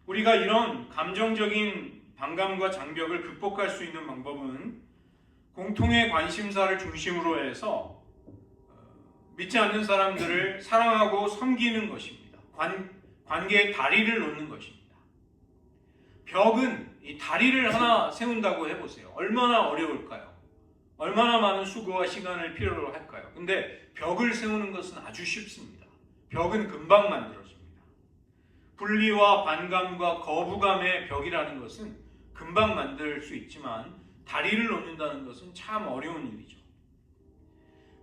우리가 이런 감정적인 반감과 장벽을 극복할 수 있는 방법은 공통의 관심사를 중심으로 해서 믿지 않는 사람들을 사랑하고 섬기는 것입니다. 관계의 다리를 놓는 것입니다. 벽은 이 다리를 하나 세운다고 해보세요. 얼마나 어려울까요? 얼마나 많은 수고와 시간을 필요로 할까요? 근데 벽을 세우는 것은 아주 쉽습니다. 벽은 금방 만들어집니다. 분리와 반감과 거부감의 벽이라는 것은 금방 만들 수 있지만 다리를 놓는다는 것은 참 어려운 일이죠.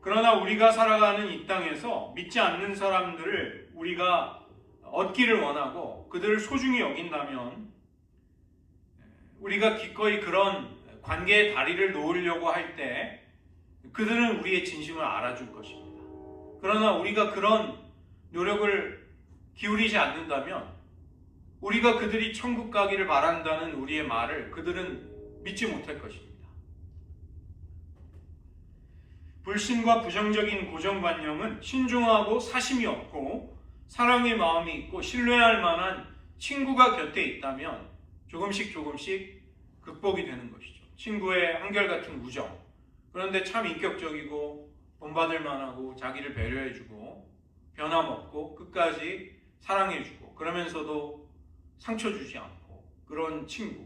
그러나 우리가 살아가는 이 땅에서 믿지 않는 사람들을 우리가 얻기를 원하고 그들을 소중히 여긴다면 우리가 기꺼이 그런 관계의 다리를 놓으려고 할 때 그들은 우리의 진심을 알아줄 것입니다. 그러나 우리가 그런 노력을 기울이지 않는다면 우리가 그들이 천국 가기를 바란다는 우리의 말을 그들은 믿지 못할 것입니다. 불신과 부정적인 고정관념은 신중하고 사심이 없고 사랑의 마음이 있고 신뢰할 만한 친구가 곁에 있다면 조금씩 극복이 되는 것이죠. 친구의 한결같은 우정. 그런데 참 인격적이고 본받을 만하고 자기를 배려해주고 변함없고 끝까지 사랑해주고 그러면서도 상처 주지 않고 그런 친구.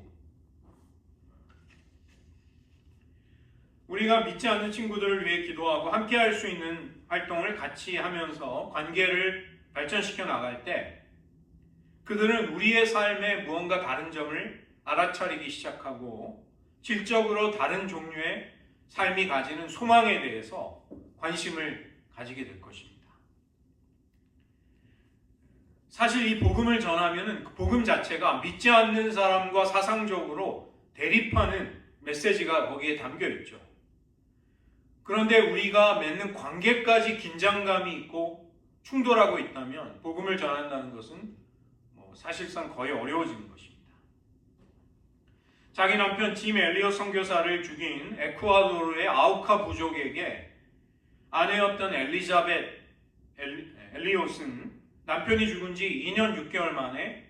우리가 믿지 않는 친구들을 위해 기도하고 함께 할 수 있는 활동을 같이 하면서 관계를 발전시켜 나갈 때 그들은 우리의 삶에 무언가 다른 점을 알아차리기 시작하고 질적으로 다른 종류의 삶이 가지는 소망에 대해서 관심을 가지게 될 것입니다. 사실 이 복음을 전하면은 그 복음 자체가 믿지 않는 사람과 사상적으로 대립하는 메시지가 거기에 담겨 있죠. 그런데 우리가 맺는 관계까지 긴장감이 있고 충돌하고 있다면 복음을 전한다는 것은 사실상 거의 어려워지는 것입니다. 자기 남편 짐 엘리엇 선교사를 죽인 에쿠아도르의 아우카 부족에게 아내였던 엘리자벳 엘리엇은 남편이 죽은 지 2년 6개월 만에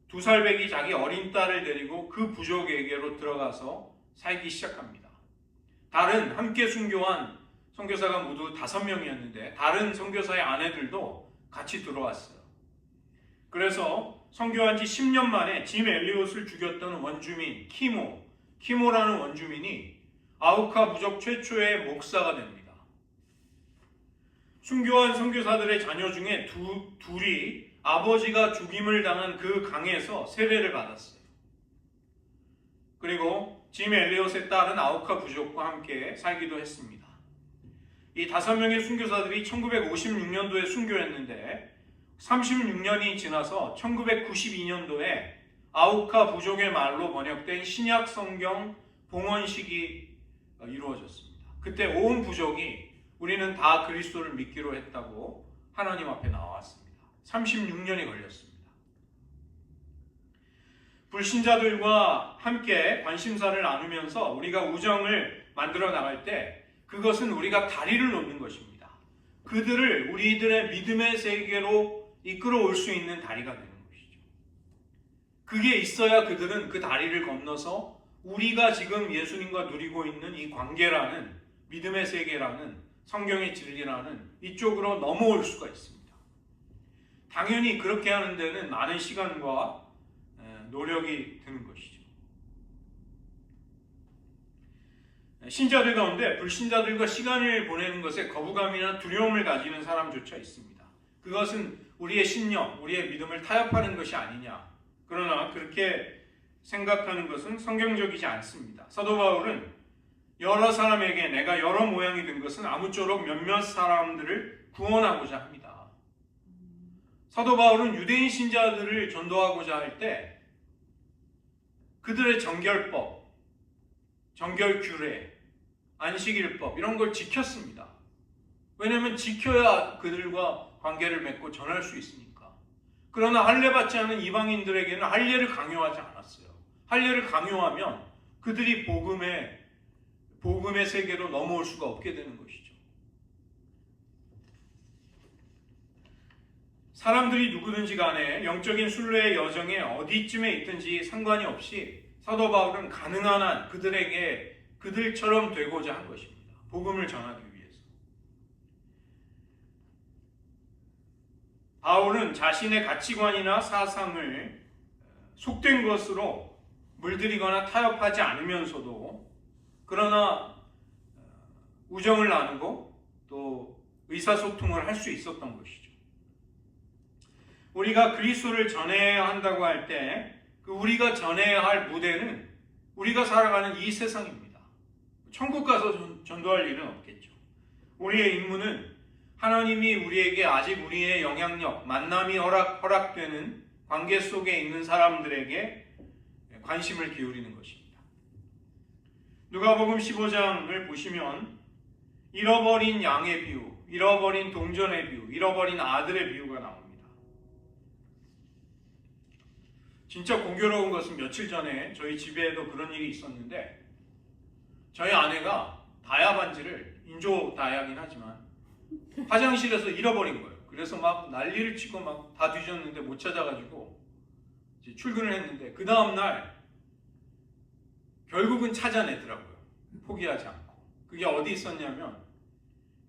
2살 배기 자기 어린 딸을 데리고 그 부족에게로 들어가서 살기 시작합니다. 다른 함께 순교한 선교사가 모두 5명이었는데 다른 선교사의 아내들도 같이 들어왔어요. 그래서 선교한 지 10년 만에 짐 엘리엇을 죽였던 원주민 키모라는 원주민이 아우카 부족 최초의 목사가 됩니다. 순교한 선교사들의 자녀 중에 둘이 아버지가 죽임을 당한 그 강에서 세례를 받았어요. 그리고 짐 엘리엇의 딸은 아우카 부족과 함께 살기도 했습니다. 이 5명의 순교사들이 1956년도에 순교했는데 36년이 지나서 1992년도에 아우카 부족의 말로 번역된 신약 성경 봉헌식이 이루어졌습니다. 그때 온 부족이 우리는 다 그리스도를 믿기로 했다고 하나님 앞에 나왔습니다. 36년이 걸렸습니다. 불신자들과 함께 관심사를 나누면서 우리가 우정을 만들어 나갈 때 그것은 우리가 다리를 놓는 것입니다. 그들을 우리들의 믿음의 세계로 이끌어 올 수 있는 다리가 되는 것이죠. 그게 있어야 그들은 그 다리를 건너서 우리가 지금 예수님과 누리고 있는 이 관계라는, 믿음의 세계라는, 성경의 진리라는 이쪽으로 넘어올 수가 있습니다. 당연히 그렇게 하는 데는 많은 시간과 노력이 드는 것이죠. 신자들 가운데 불신자들과 시간을 보내는 것에 거부감이나 두려움을 가지는 사람조차 있습니다. 그것은 우리의 신념, 우리의 믿음을 타협하는 것이 아니냐. 그러나 그렇게 생각하는 것은 성경적이지 않습니다. 사도 바울은 여러 사람에게 내가 여러 모양이 된 것은 아무쪼록 몇몇 사람들을 구원하고자 합니다. 사도 바울은 유대인 신자들을 전도하고자 할 때 그들의 정결법, 정결규례, 안식일법 이런 걸 지켰습니다. 왜냐하면 지켜야 그들과 관계를 맺고 전할 수 있으니까. 그러나 할례 받지 않은 이방인들에게는 할례를 강요하지 않았어요. 할례를 강요하면 그들이 복음의 세계로 넘어올 수가 없게 되는 것이죠. 사람들이 누구든지 간에 영적인 순례의 여정에 어디쯤에 있든지 상관이 없이 사도 바울은 가능한 한 그들에게 그들처럼 되고자 한 것입니다. 복음을 전하기 위해서. 바울은 자신의 가치관이나 사상을 속된 것으로 물들이거나 타협하지 않으면서도 그러나 우정을 나누고 또 의사소통을 할 수 있었던 것이죠. 우리가 그리스도를 전해야 한다고 할 때 그 우리가 전해야 할 무대는 우리가 살아가는 이 세상입니다. 천국 가서 전도할 일은 없겠죠. 우리의 임무는 하나님이 우리에게 아직 우리의 영향력, 만남이 허락되는 관계 속에 있는 사람들에게 관심을 기울이는 것입니다. 누가복음 15장을 보시면 잃어버린 양의 비유, 잃어버린 동전의 비유, 잃어버린 아들의 비유가 나옵니다. 진짜 공교로운 것은 며칠 전에 저희 집에도 그런 일이 있었는데 저희 아내가 다이아 반지를, 인조 다이아긴 하지만 화장실에서 잃어버린 거예요. 그래서 막 난리를 치고 막 다 뒤졌는데 못 찾아가지고 이제 출근을 했는데 그 다음날 결국은 찾아내더라고요. 포기하지 않고. 그게 어디 있었냐면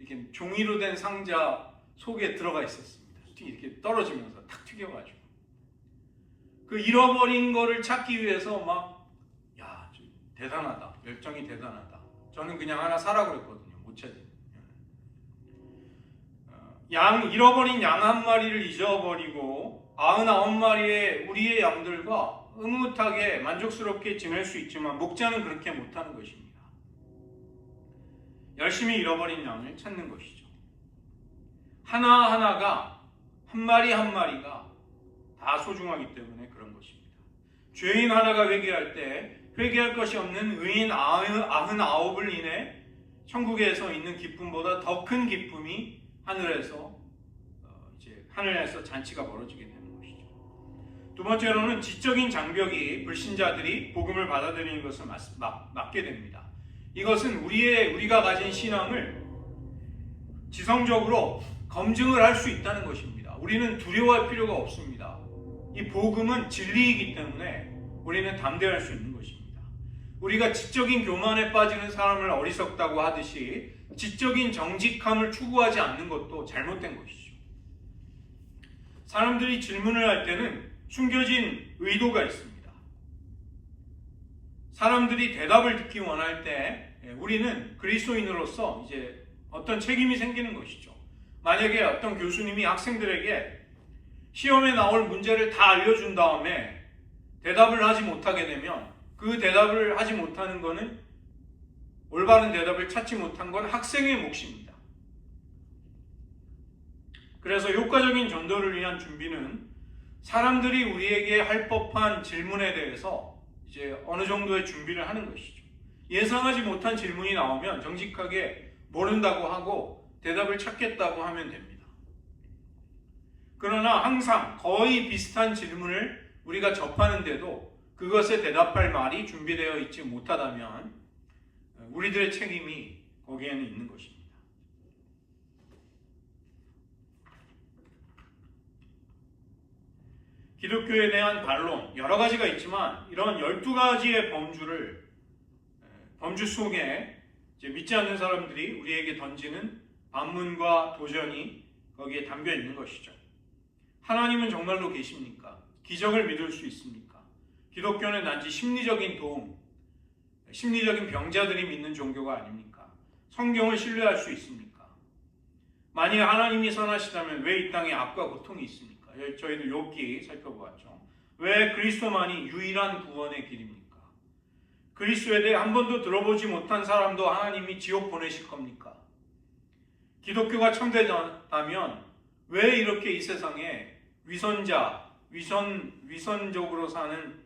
이렇게 종이로 된 상자 속에 들어가 있었습니다. 이렇게 떨어지면서 탁 튀겨가지고. 그 잃어버린 거를 찾기 위해서 막, 야, 대단하다. 열정이 대단하다. 저는 그냥 하나 사라고 그랬거든요. 못 찾으면. 잃어버린 양 한 마리를 잊어버리고 99마리의 우리의 양들과 흐뭇하게 만족스럽게 지낼 수 있지만 목자는 그렇게 못하는 것입니다. 열심히 잃어버린 양을 찾는 것이죠. 하나하나가, 한 마리 한 마리가 다 소중하기 때문에 그런 것입니다. 죄인 하나가 회개할 때 회개할 것이 없는 의인 99을 인해 천국에서 있는 기쁨보다 더 큰 기쁨이 하늘에서 잔치가 벌어지게 되는 것이죠. 두 번째로는 지적인 장벽이 불신자들이 복음을 받아들이는 것을 막게 됩니다. 이것은 우리가 가진 신앙을 지성적으로 검증을 할 수 있다는 것입니다. 우리는 두려워할 필요가 없습니다. 이 복음은 진리이기 때문에 우리는 담대할 수 있는 것입니다. 우리가 지적인 교만에 빠지는 사람을 어리석다고 하듯이 지적인 정직함을 추구하지 않는 것도 잘못된 것이죠. 사람들이 질문을 할 때는 숨겨진 의도가 있습니다. 사람들이 대답을 듣기 원할 때 우리는 그리스도인으로서 이제 어떤 책임이 생기는 것이죠. 만약에 어떤 교수님이 학생들에게 시험에 나올 문제를 다 알려준 다음에 대답을 하지 못하게 되면 그 대답을 하지 못하는 것은 올바른 대답을 찾지 못한 건 학생의 몫입니다. 그래서 효과적인 전도를 위한 준비는 사람들이 우리에게 할 법한 질문에 대해서 이제 어느 정도의 준비를 하는 것이죠. 예상하지 못한 질문이 나오면 정직하게 모른다고 하고 대답을 찾겠다고 하면 됩니다. 그러나 항상 거의 비슷한 질문을 우리가 접하는데도 그것에 대답할 말이 준비되어 있지 못하다면 우리들의 책임이 거기에는 있는 것입니다. 기독교에 대한 반론 여러 가지가 있지만 이런 12가지의 범주 속에 이제 믿지 않는 사람들이 우리에게 던지는 반문과 도전이 거기에 담겨 있는 것이죠. 하나님은 정말로 계십니까? 기적을 믿을 수 있습니까? 기독교는 단지 심리적인 도움, 심리적인 병자들이 믿는 종교가 아닙니까? 성경을 신뢰할 수 있습니까? 만약 하나님이 선하시다면 왜 이 땅에 악과 고통이 있습니까? 저희도 욥기 살펴보았죠. 왜 그리스도만이 유일한 구원의 길입니까? 그리스도에 대해 한 번도 들어보지 못한 사람도 하나님이 지옥 보내실 겁니까? 기독교가 참되다면 왜 이렇게 이 세상에 위선적으로 사는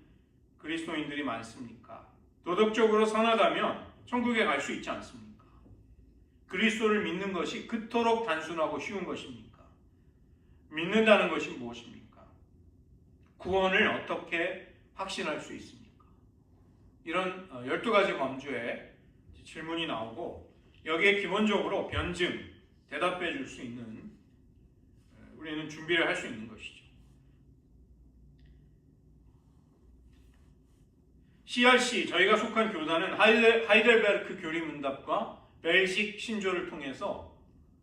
그리스도인들이 많습니까? 도덕적으로 선하다면 천국에 갈 수 있지 않습니까? 그리스도를 믿는 것이 그토록 단순하고 쉬운 것입니까? 믿는다는 것이 무엇입니까? 구원을 어떻게 확신할 수 있습니까? 이런 12가지 범주에 질문이 나오고 여기에 기본적으로 변증, 대답해 줄 수 있는 우리는 준비를 할 수 있는 것이죠. CRC, 저희가 속한 교단은 하이델베르크 교리문답과 벨식 신조를 통해서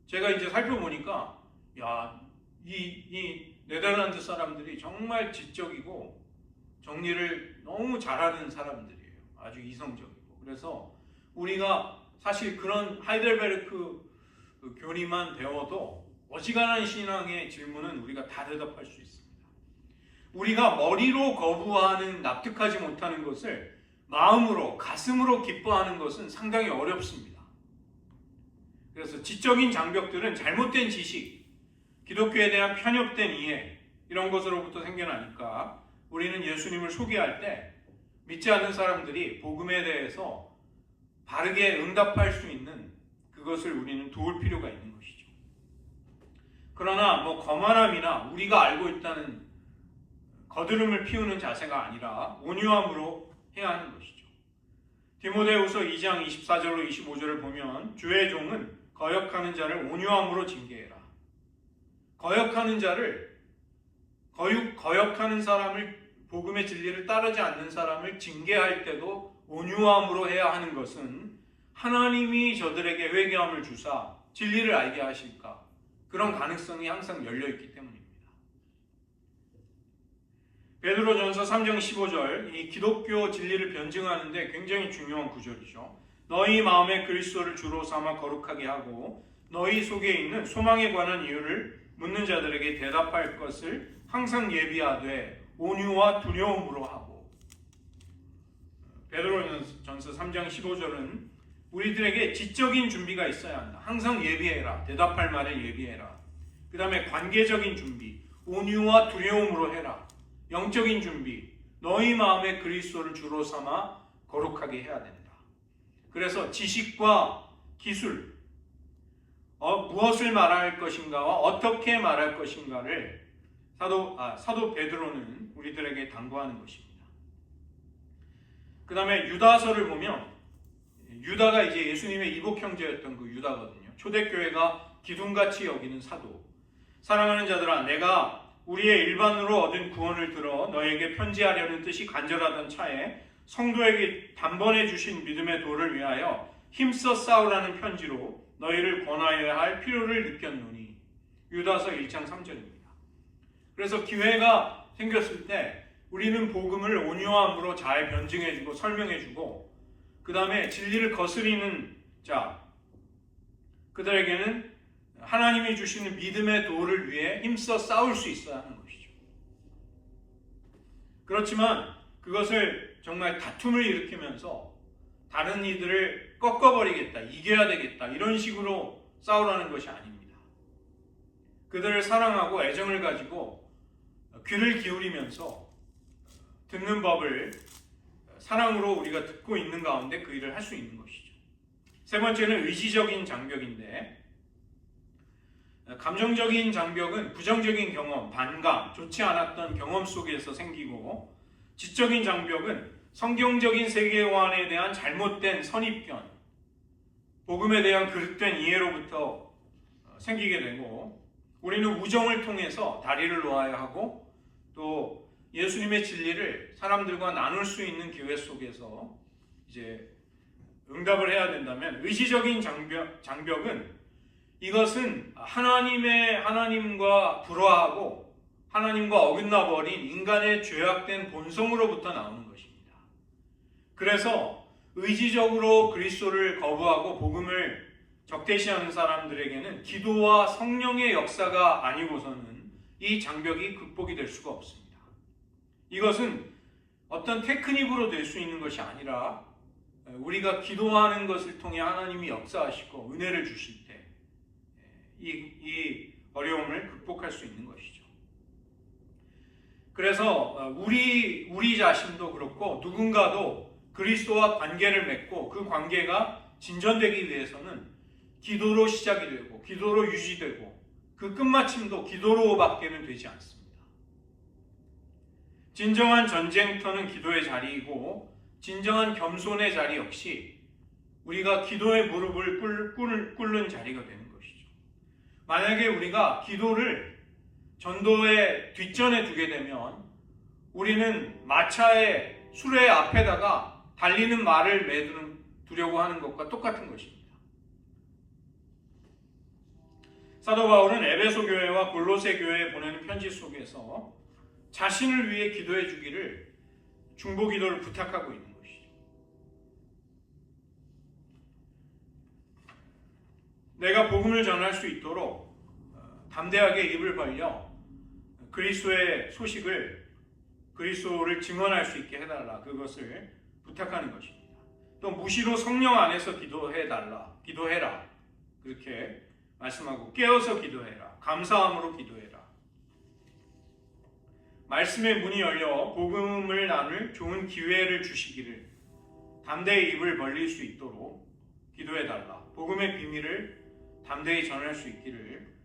제가 이제 살펴보니까 이 네덜란드 사람들이 정말 지적이고 정리를 너무 잘하는 사람들이에요. 아주 이성적이고. 그래서 우리가 사실 그런 하이델베르크 교리만 배워도 어지간한 신앙의 질문은 우리가 다 대답할 수 있습니다. 우리가 머리로 거부하는, 납득하지 못하는 것을 마음으로, 가슴으로 기뻐하는 것은 상당히 어렵습니다. 그래서 지적인 장벽들은 잘못된 지식, 기독교에 대한 편협된 이해, 이런 것으로부터 생겨나니까 우리는 예수님을 소개할 때 믿지 않는 사람들이 복음에 대해서 바르게 응답할 수 있는 그것을 우리는 도울 필요가 있는 것이죠. 그러나 거만함이나 우리가 알고 있다는 거드름을 피우는 자세가 아니라 온유함으로 해야 하는 것이죠. 디모데후서 2장 24절로 25절을 보면 주의 종은 거역하는 자를 온유함으로 징계해라. 거역하는 사람을, 복음의 진리를 따르지 않는 사람을 징계할 때도 온유함으로 해야 하는 것은 하나님이 저들에게 회개함을 주사 진리를 알게 하실까? 그런 가능성이 항상 열려있기 때문입니다. 베드로전서 3장 15절, 이 기독교 진리를 변증하는 데 굉장히 중요한 구절이죠. 너희 마음에 그리스도를 주로 삼아 거룩하게 하고 너희 속에 있는 소망에 관한 이유를 묻는 자들에게 대답할 것을 항상 예비하되 온유와 두려움으로 하고. 베드로전서 3장 15절은 우리들에게 지적인 준비가 있어야 한다. 항상 예비해라. 대답할 말에 예비해라. 그 다음에 관계적인 준비, 온유와 두려움으로 해라. 영적인 준비, 너희 마음에 그리스도를 주로 삼아 거룩하게 해야 된다. 그래서 지식과 기술, 무엇을 말할 것인가와 어떻게 말할 것인가를 사도 베드로는 우리들에게 당부하는 것입니다. 그 다음에 유다서를 보면 유다가 이제 예수님의 이복 형제였던 그 유다거든요. 초대교회가 기둥같이 여기는 사도. 사랑하는 자들아, 내가 우리의 일반으로 얻은 구원을 들어 너에게 편지하려는 뜻이 간절하던 차에 성도에게 단번에 주신 믿음의 도를 위하여 힘써 싸우라는 편지로 너희를 권하여야 할 필요를 느꼈노니. 유다서 1장 3절입니다. 그래서 기회가 생겼을 때 우리는 복음을 온유함으로 잘 변증해주고 설명해주고 그 다음에 진리를 거스리는 자, 그들에게는 하나님이 주시는 믿음의 도를 위해 힘써 싸울 수 있어야 하는 것이죠. 그렇지만 그것을 정말 다툼을 일으키면서 다른 이들을 꺾어버리겠다, 이겨야 되겠다 이런 식으로 싸우라는 것이 아닙니다. 그들을 사랑하고 애정을 가지고 귀를 기울이면서 듣는 법을 사랑으로 우리가 듣고 있는 가운데 그 일을 할 수 있는 것이죠. 세 번째는 의지적인 장벽인데, 감정적인 장벽은 부정적인 경험, 반감, 좋지 않았던 경험 속에서 생기고, 지적인 장벽은 성경적인 세계관에 대한 잘못된 선입견, 복음에 대한 그릇된 이해로부터 생기게 되고, 우리는 우정을 통해서 다리를 놓아야 하고 또 예수님의 진리를 사람들과 나눌 수 있는 기회 속에서 이제 응답을 해야 된다면 의지적인 장벽은 이것은 하나님과 불화하고 하나님과 어긋나 버린 인간의 죄악된 본성으로부터 나오는 것입니다. 그래서 의지적으로 그리스도를 거부하고 복음을 적대시하는 사람들에게는 기도와 성령의 역사가 아니고서는 이 장벽이 극복이 될 수가 없습니다. 이것은 어떤 테크닉으로 될 수 있는 것이 아니라 우리가 기도하는 것을 통해 하나님이 역사하시고 은혜를 주실 때 이 어려움을 극복할 수 있는 것이죠. 그래서 우리 자신도 그렇고 누군가도 그리스도와 관계를 맺고 그 관계가 진전되기 위해서는 기도로 시작이 되고 기도로 유지되고 그 끝마침도 기도로밖에는 되지 않습니다. 진정한 전쟁터는 기도의 자리이고 진정한 겸손의 자리 역시 우리가 기도의 무릎을 꿇는 자리가 되는 것이죠. 만약에 우리가 기도를 전도의 뒷전에 두게 되면 우리는 마차의 수레 앞에다가 달리는 말을 두려고 하는 것과 똑같은 것입니다. 사도 바울은 에베소 교회와 골로새 교회에 보내는 편지 속에서 자신을 위해 기도해 주기를 중보 기도를 부탁하고 있는 것이죠. 내가 복음을 전할 수 있도록 담대하게 입을 벌려 그리스도의 소식을 그리스도를 증언할 수 있게 해달라. 그것을 부탁하는 것입니다. 또 무시로 성령 안에서 기도해라. 그렇게 말씀하고 깨어서 기도해라. 감사함으로 기도해라. 말씀의 문이 열려 복음을 나눌 좋은 기회를 주시기를 담대히 입을 벌릴 수 있도록 기도해달라. 복음의 비밀을 담대히 전할 수 있기를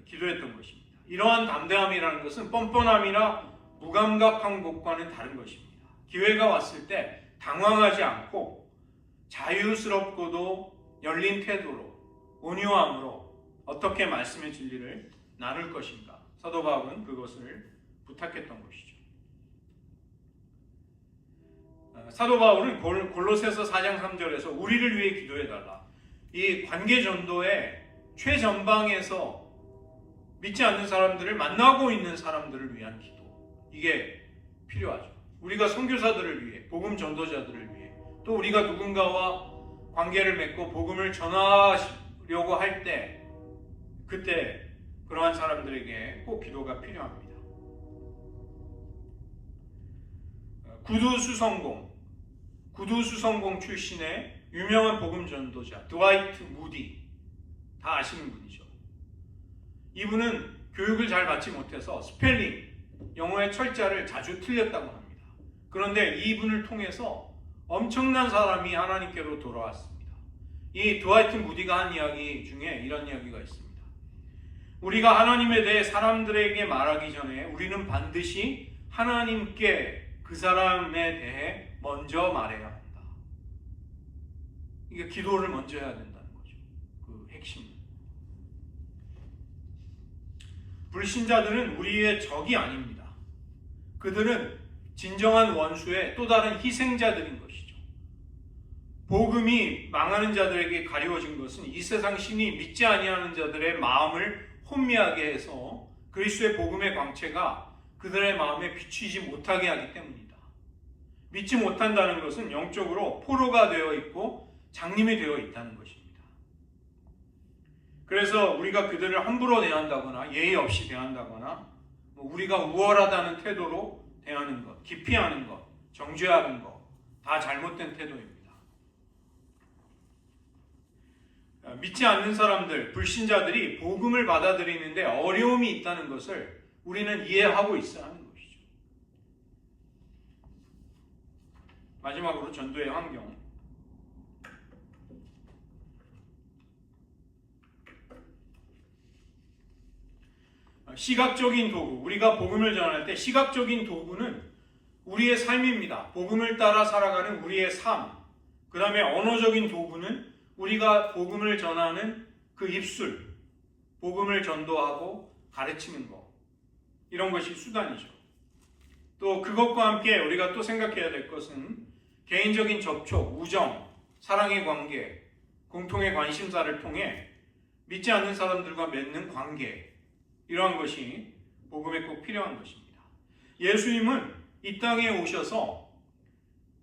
기도했던 것입니다. 이러한 담대함이라는 것은 뻔뻔함이나 무감각한 것과는 다른 것입니다. 기회가 왔을 때 당황하지 않고 자유스럽고도 열린 태도로 온유함으로 어떻게 말씀의 진리를 나눌 것인가. 사도 바울은 그것을 부탁했던 것이죠. 사도 바울은 골로새서 4장 3절에서 우리를 위해 기도해달라. 이 관계 전도의 최전방에서 믿지 않는 사람들을 만나고 있는 사람들을 위한 기도. 이게 필요하죠. 우리가 선교사들을 위해, 복음 전도자들을 위해, 또 우리가 누군가와 관계를 맺고 복음을 전하려고 할 때, 그때 그러한 사람들에게 꼭 기도가 필요합니다. 구두수성공 출신의 유명한 복음 전도자 드와이트 무디, 다 아시는 분이죠. 이분은 교육을 잘 받지 못해서 스펠링, 영어의 철자를 자주 틀렸다고 합니다. 그런데 이분을 통해서 엄청난 사람이 하나님께로 돌아왔습니다. 이 드와이트 무디가 한 이야기 중에 이런 이야기가 있습니다. 우리가 하나님에 대해 사람들에게 말하기 전에 우리는 반드시 하나님께 그 사람에 대해 먼저 말해야 한다. 이게 기도를 먼저 해야 된다는 거죠. 그 핵심. 불신자들은 우리의 적이 아닙니다. 그들은 진정한 원수의 또 다른 희생자들인 것이죠. 복음이 망하는 자들에게 가리워진 것은 이 세상 신이 믿지 아니하는 자들의 마음을 혼미하게 해서 그리스도의 복음의 광채가 그들의 마음에 비추지 못하게 하기 때문이다. 믿지 못한다는 것은 영적으로 포로가 되어 있고 장님이 되어 있다는 것입니다. 그래서 우리가 그들을 함부로 대한다거나 예의 없이 대한다거나 우리가 우월하다는 태도로 대하는 것, 기피하는 것, 정죄하는 것, 다 잘못된 태도입니다. 믿지 않는 사람들, 불신자들이 복음을 받아들이는데 어려움이 있다는 것을 우리는 이해하고 있어야 하는 것이죠. 마지막으로 전도의 환경. 시각적인 도구, 우리가 복음을 전할 때 시각적인 도구는 우리의 삶입니다. 복음을 따라 살아가는 우리의 삶. 그 다음에 언어적인 도구는 우리가 복음을 전하는 그 입술, 복음을 전도하고 가르치는 것. 이런 것이 수단이죠. 또 그것과 함께 우리가 또 생각해야 될 것은 개인적인 접촉, 우정, 사랑의 관계, 공통의 관심사를 통해 믿지 않는 사람들과 맺는 관계, 이러한 것이 복음에 꼭 필요한 것입니다. 예수님은 이 땅에 오셔서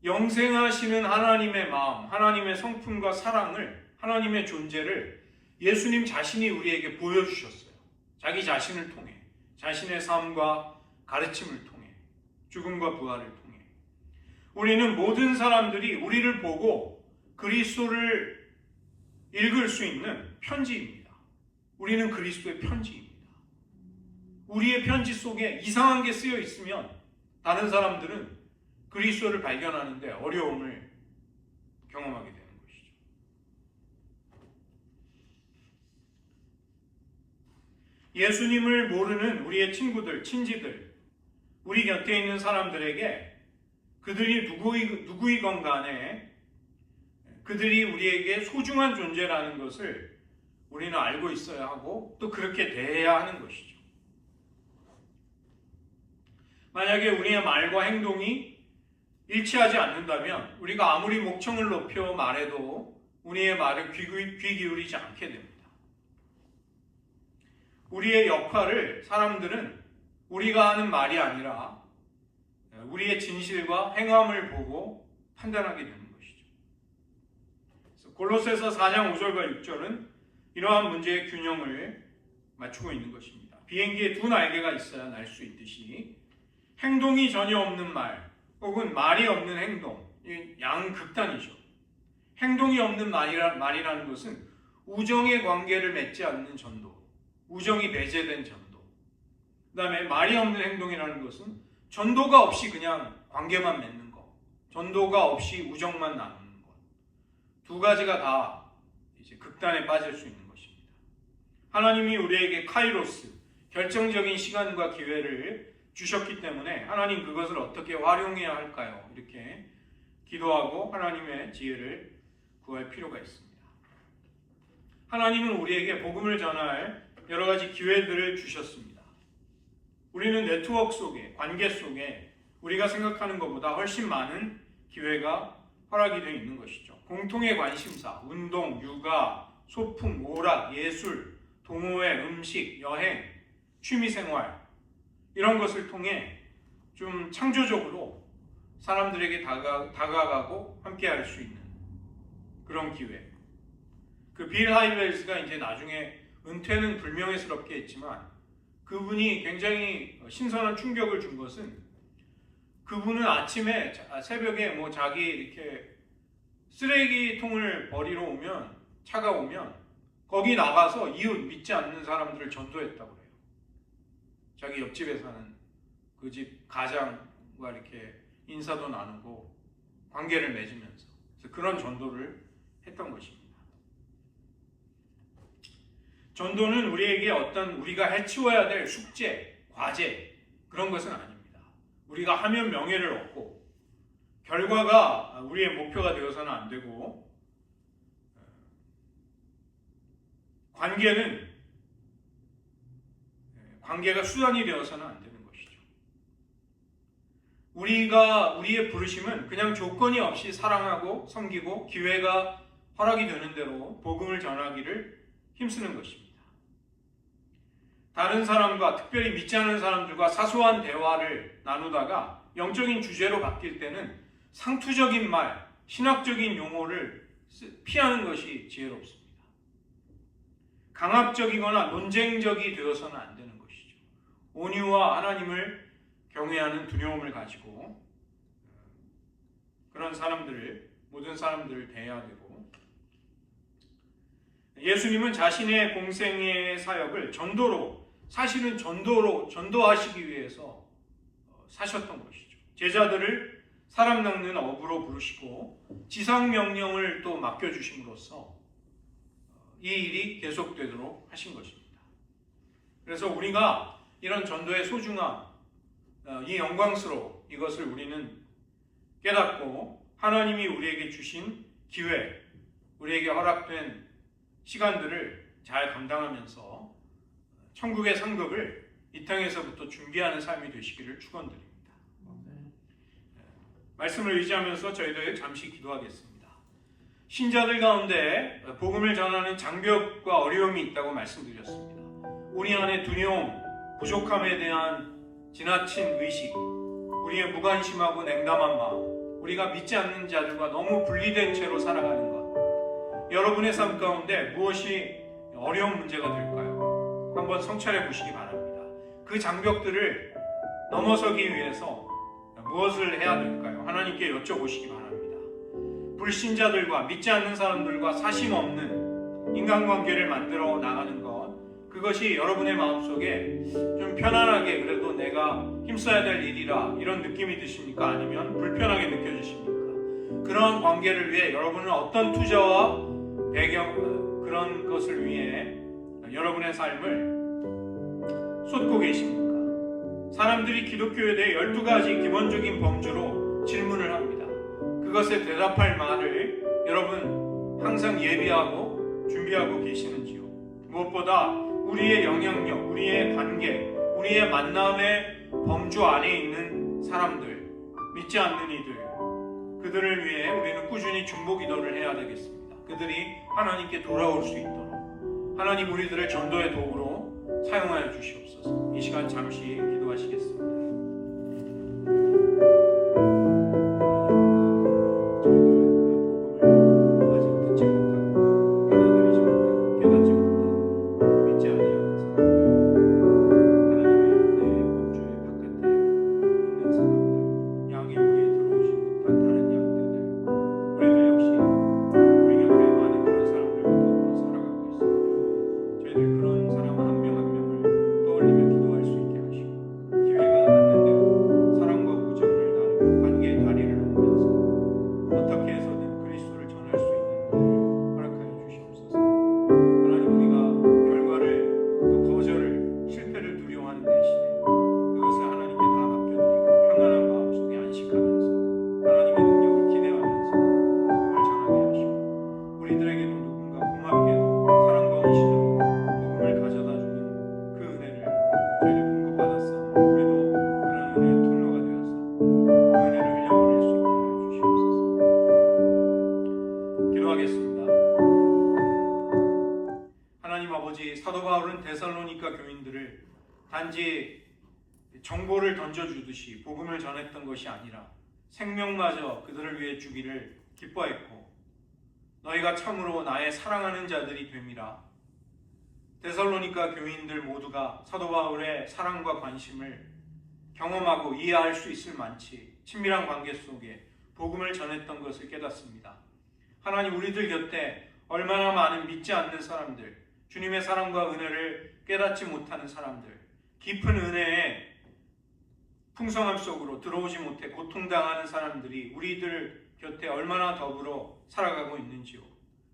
영생하시는 하나님의 마음, 하나님의 성품과 사랑을, 하나님의 존재를 예수님 자신이 우리에게 보여주셨어요. 자기 자신을 통해, 자신의 삶과 가르침을 통해, 죽음과 부활을 통해. 우리는 모든 사람들이 우리를 보고 그리스도를 읽을 수 있는 편지입니다. 우리는 그리스도의 편지입니다. 우리의 편지 속에 이상한 게 쓰여 있으면 다른 사람들은 그리스도를 발견하는데 어려움을 경험하게 되는 것이죠. 예수님을 모르는 우리의 친구들, 친지들, 우리 곁에 있는 사람들에게 그들이 누구이건 간에 그들이 우리에게 소중한 존재라는 것을 우리는 알고 있어야 하고 또 그렇게 대해야 하는 것이죠. 만약에 우리의 말과 행동이 일치하지 않는다면 우리가 아무리 목청을 높여 말해도 우리의 말에 귀 기울이지 않게 됩니다. 우리의 역할을 사람들은 우리가 하는 말이 아니라 우리의 진실과 행함을 보고 판단하게 되는 것이죠. 그래서 골로새서 4장 5절과 6절은 이러한 문제의 균형을 맞추고 있는 것입니다. 비행기에 두 날개가 있어야 날 수 있듯이 행동이 전혀 없는 말 혹은 말이 없는 행동, 양극단이죠. 행동이 없는 말이라는 것은 우정의 관계를 맺지 않는 전도, 우정이 배제된 전도. 그 다음에 말이 없는 행동이라는 것은 전도가 없이 그냥 관계만 맺는 것, 전도가 없이 우정만 나누는 것. 두 가지가 다 이제 극단에 빠질 수 있는 것입니다. 하나님이 우리에게 카이로스, 결정적인 시간과 기회를 주셨기 때문에 하나님 그것을 어떻게 활용해야 할까요? 이렇게 기도하고 하나님의 지혜를 구할 필요가 있습니다. 하나님은 우리에게 복음을 전할 여러 가지 기회들을 주셨습니다. 우리는 네트워크 속에, 관계 속에 우리가 생각하는 것보다 훨씬 많은 기회가 허락이 되어 있는 것이죠. 공통의 관심사, 운동, 육아, 소풍, 오락, 예술, 동호회, 음식, 여행, 취미생활 이런 것을 통해 좀 창조적으로 사람들에게 다가가고 함께할 수 있는 그런 기회. 그 빌 하이벨스가 이제 나중에 은퇴는 불명예스럽게 했지만 그분이 굉장히 신선한 충격을 준 것은 그분은 아침에 새벽에 자기 이렇게 쓰레기통을 버리러 오면 차가 오면 거기 나가서 이웃 믿지 않는 사람들을 전도했다고 해요. 자기 옆집에 사는 그 집 가장과 이렇게 인사도 나누고 관계를 맺으면서 그래서 그런 전도를 했던 것입니다. 전도는 우리에게 어떤 우리가 해치워야 될 숙제, 과제 그런 것은 아닙니다. 우리가 하면 명예를 얻고 결과가 우리의 목표가 되어서는 안 되고 관계가 수단이 되어서는 안 되는 것이죠. 우리의 부르심은 그냥 조건이 없이 사랑하고 섬기고 기회가 허락이 되는 대로 복음을 전하기를 힘쓰는 것입니다. 다른 사람과 특별히 믿지 않는 사람들과 사소한 대화를 나누다가 영적인 주제로 바뀔 때는 상투적인 말, 신학적인 용어를 피하는 것이 지혜롭습니다. 강압적이거나 논쟁적이 되어서는 안 되는 것이죠. 온유와 하나님을 경외하는 두려움을 가지고 그런 모든 사람들을 대해야 되고 예수님은 자신의 공생의 사역을 사실은 전도하시기 위해서 사셨던 것이죠. 제자들을 사람 낚는 어부로 부르시고 지상명령을 또 맡겨주심으로써 이 일이 계속되도록 하신 것입니다. 그래서 우리가 이런 전도의 소중함, 이 영광스러움, 이것을 우리는 깨닫고 하나님이 우리에게 주신 기회, 우리에게 허락된 시간들을 잘 감당하면서 천국의 상급을 이 땅에서부터 준비하는 삶이 되시기를 축원드립니다. 말씀을 의지하면서 저희들 잠시 기도하겠습니다. 신자들 가운데 복음을 전하는 장벽과 어려움이 있다고 말씀드렸습니다. 우리 안에 두려움, 부족함에 대한 지나친 의식, 우리의 무관심하고 냉담한 마음, 우리가 믿지 않는 자들과 너무 분리된 채로 살아가는 것, 여러분의 삶 가운데 무엇이 어려운 문제가 될까요? 한번 성찰해 보시기 바랍니다. 그 장벽들을 넘어서기 위해서 무엇을 해야 될까요? 하나님께 여쭤보시기 바랍니다. 불신자들과 믿지 않는 사람들과 사심 없는 인간관계를 만들어 나가는 것, 그것이 여러분의 마음속에 좀 편안하게 그래도 내가 힘써야 될 일이라 이런 느낌이 드십니까? 아니면 불편하게 느껴지십니까? 그러한 관계를 위해 여러분은 어떤 투자와 배경, 그런 것을 위해 여러분의 삶을 쏟고 계십니까? 사람들이 기독교에 대해 12가지 기본적인 범주로 질문을 합니다. 그것에 대답할 말을 여러분 항상 예비하고 준비하고 계시는지요? 무엇보다 우리의 영향력, 우리의 관계, 우리의 만남의 범주 안에 있는 사람들, 믿지 않는 이들, 그들을 위해 우리는 꾸준히 중보 기도를 해야 되겠습니다. 그들이 하나님께 돌아올 수 있도록 하나님 우리들을 전도의 도구로 사용하여 주시옵소서. 이 시간 잠시 기도하시겠습니다. 사도 바울은 데살로니가 교인들을 단지 정보를 던져주듯이 복음을 전했던 것이 아니라 생명마저 그들을 위해 주기를 기뻐했고, 너희가 참으로 나의 사랑하는 자들이 됨이라. 데살로니가 교인들 모두가 사도 바울의 사랑과 관심을 경험하고 이해할 수 있을 만치 친밀한 관계 속에 복음을 전했던 것을 깨닫습니다. 하나님, 우리들 곁에 얼마나 많은 믿지 않는 사람들, 주님의 사랑과 은혜를 깨닫지 못하는 사람들, 깊은 은혜의 풍성함 속으로 들어오지 못해 고통당하는 사람들이 우리들 곁에 얼마나 더불어 살아가고 있는지요.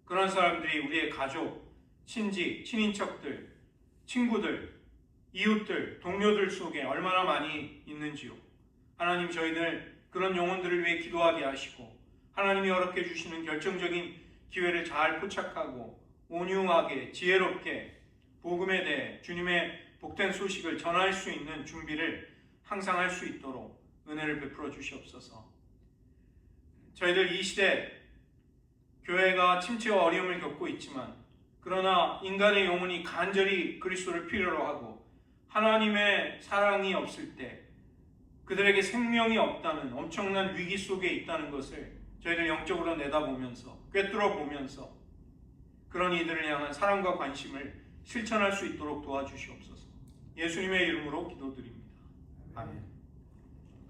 그런 사람들이 우리의 가족, 친지, 친인척들, 친구들, 이웃들, 동료들 속에 얼마나 많이 있는지요. 하나님, 저희들 그런 영혼들을 위해 기도하게 하시고 하나님이 허락해 주시는 결정적인 기회를 잘 포착하고 온유하게 지혜롭게 복음에 대해 주님의 복된 소식을 전할 수 있는 준비를 항상 할 수 있도록 은혜를 베풀어 주시옵소서. 저희들 이 시대 교회가 침체와 어려움을 겪고 있지만, 그러나 인간의 영혼이 간절히 그리스도를 필요로 하고 하나님의 사랑이 없을 때 그들에게 생명이 없다는 엄청난 위기 속에 있다는 것을 저희들 영적으로 내다보면서 꿰뚫어 보면서 그런 이들을 향한 사랑과 관심을 실천할 수 있도록 도와주시옵소서. 예수님의 이름으로 기도드립니다. 아멘.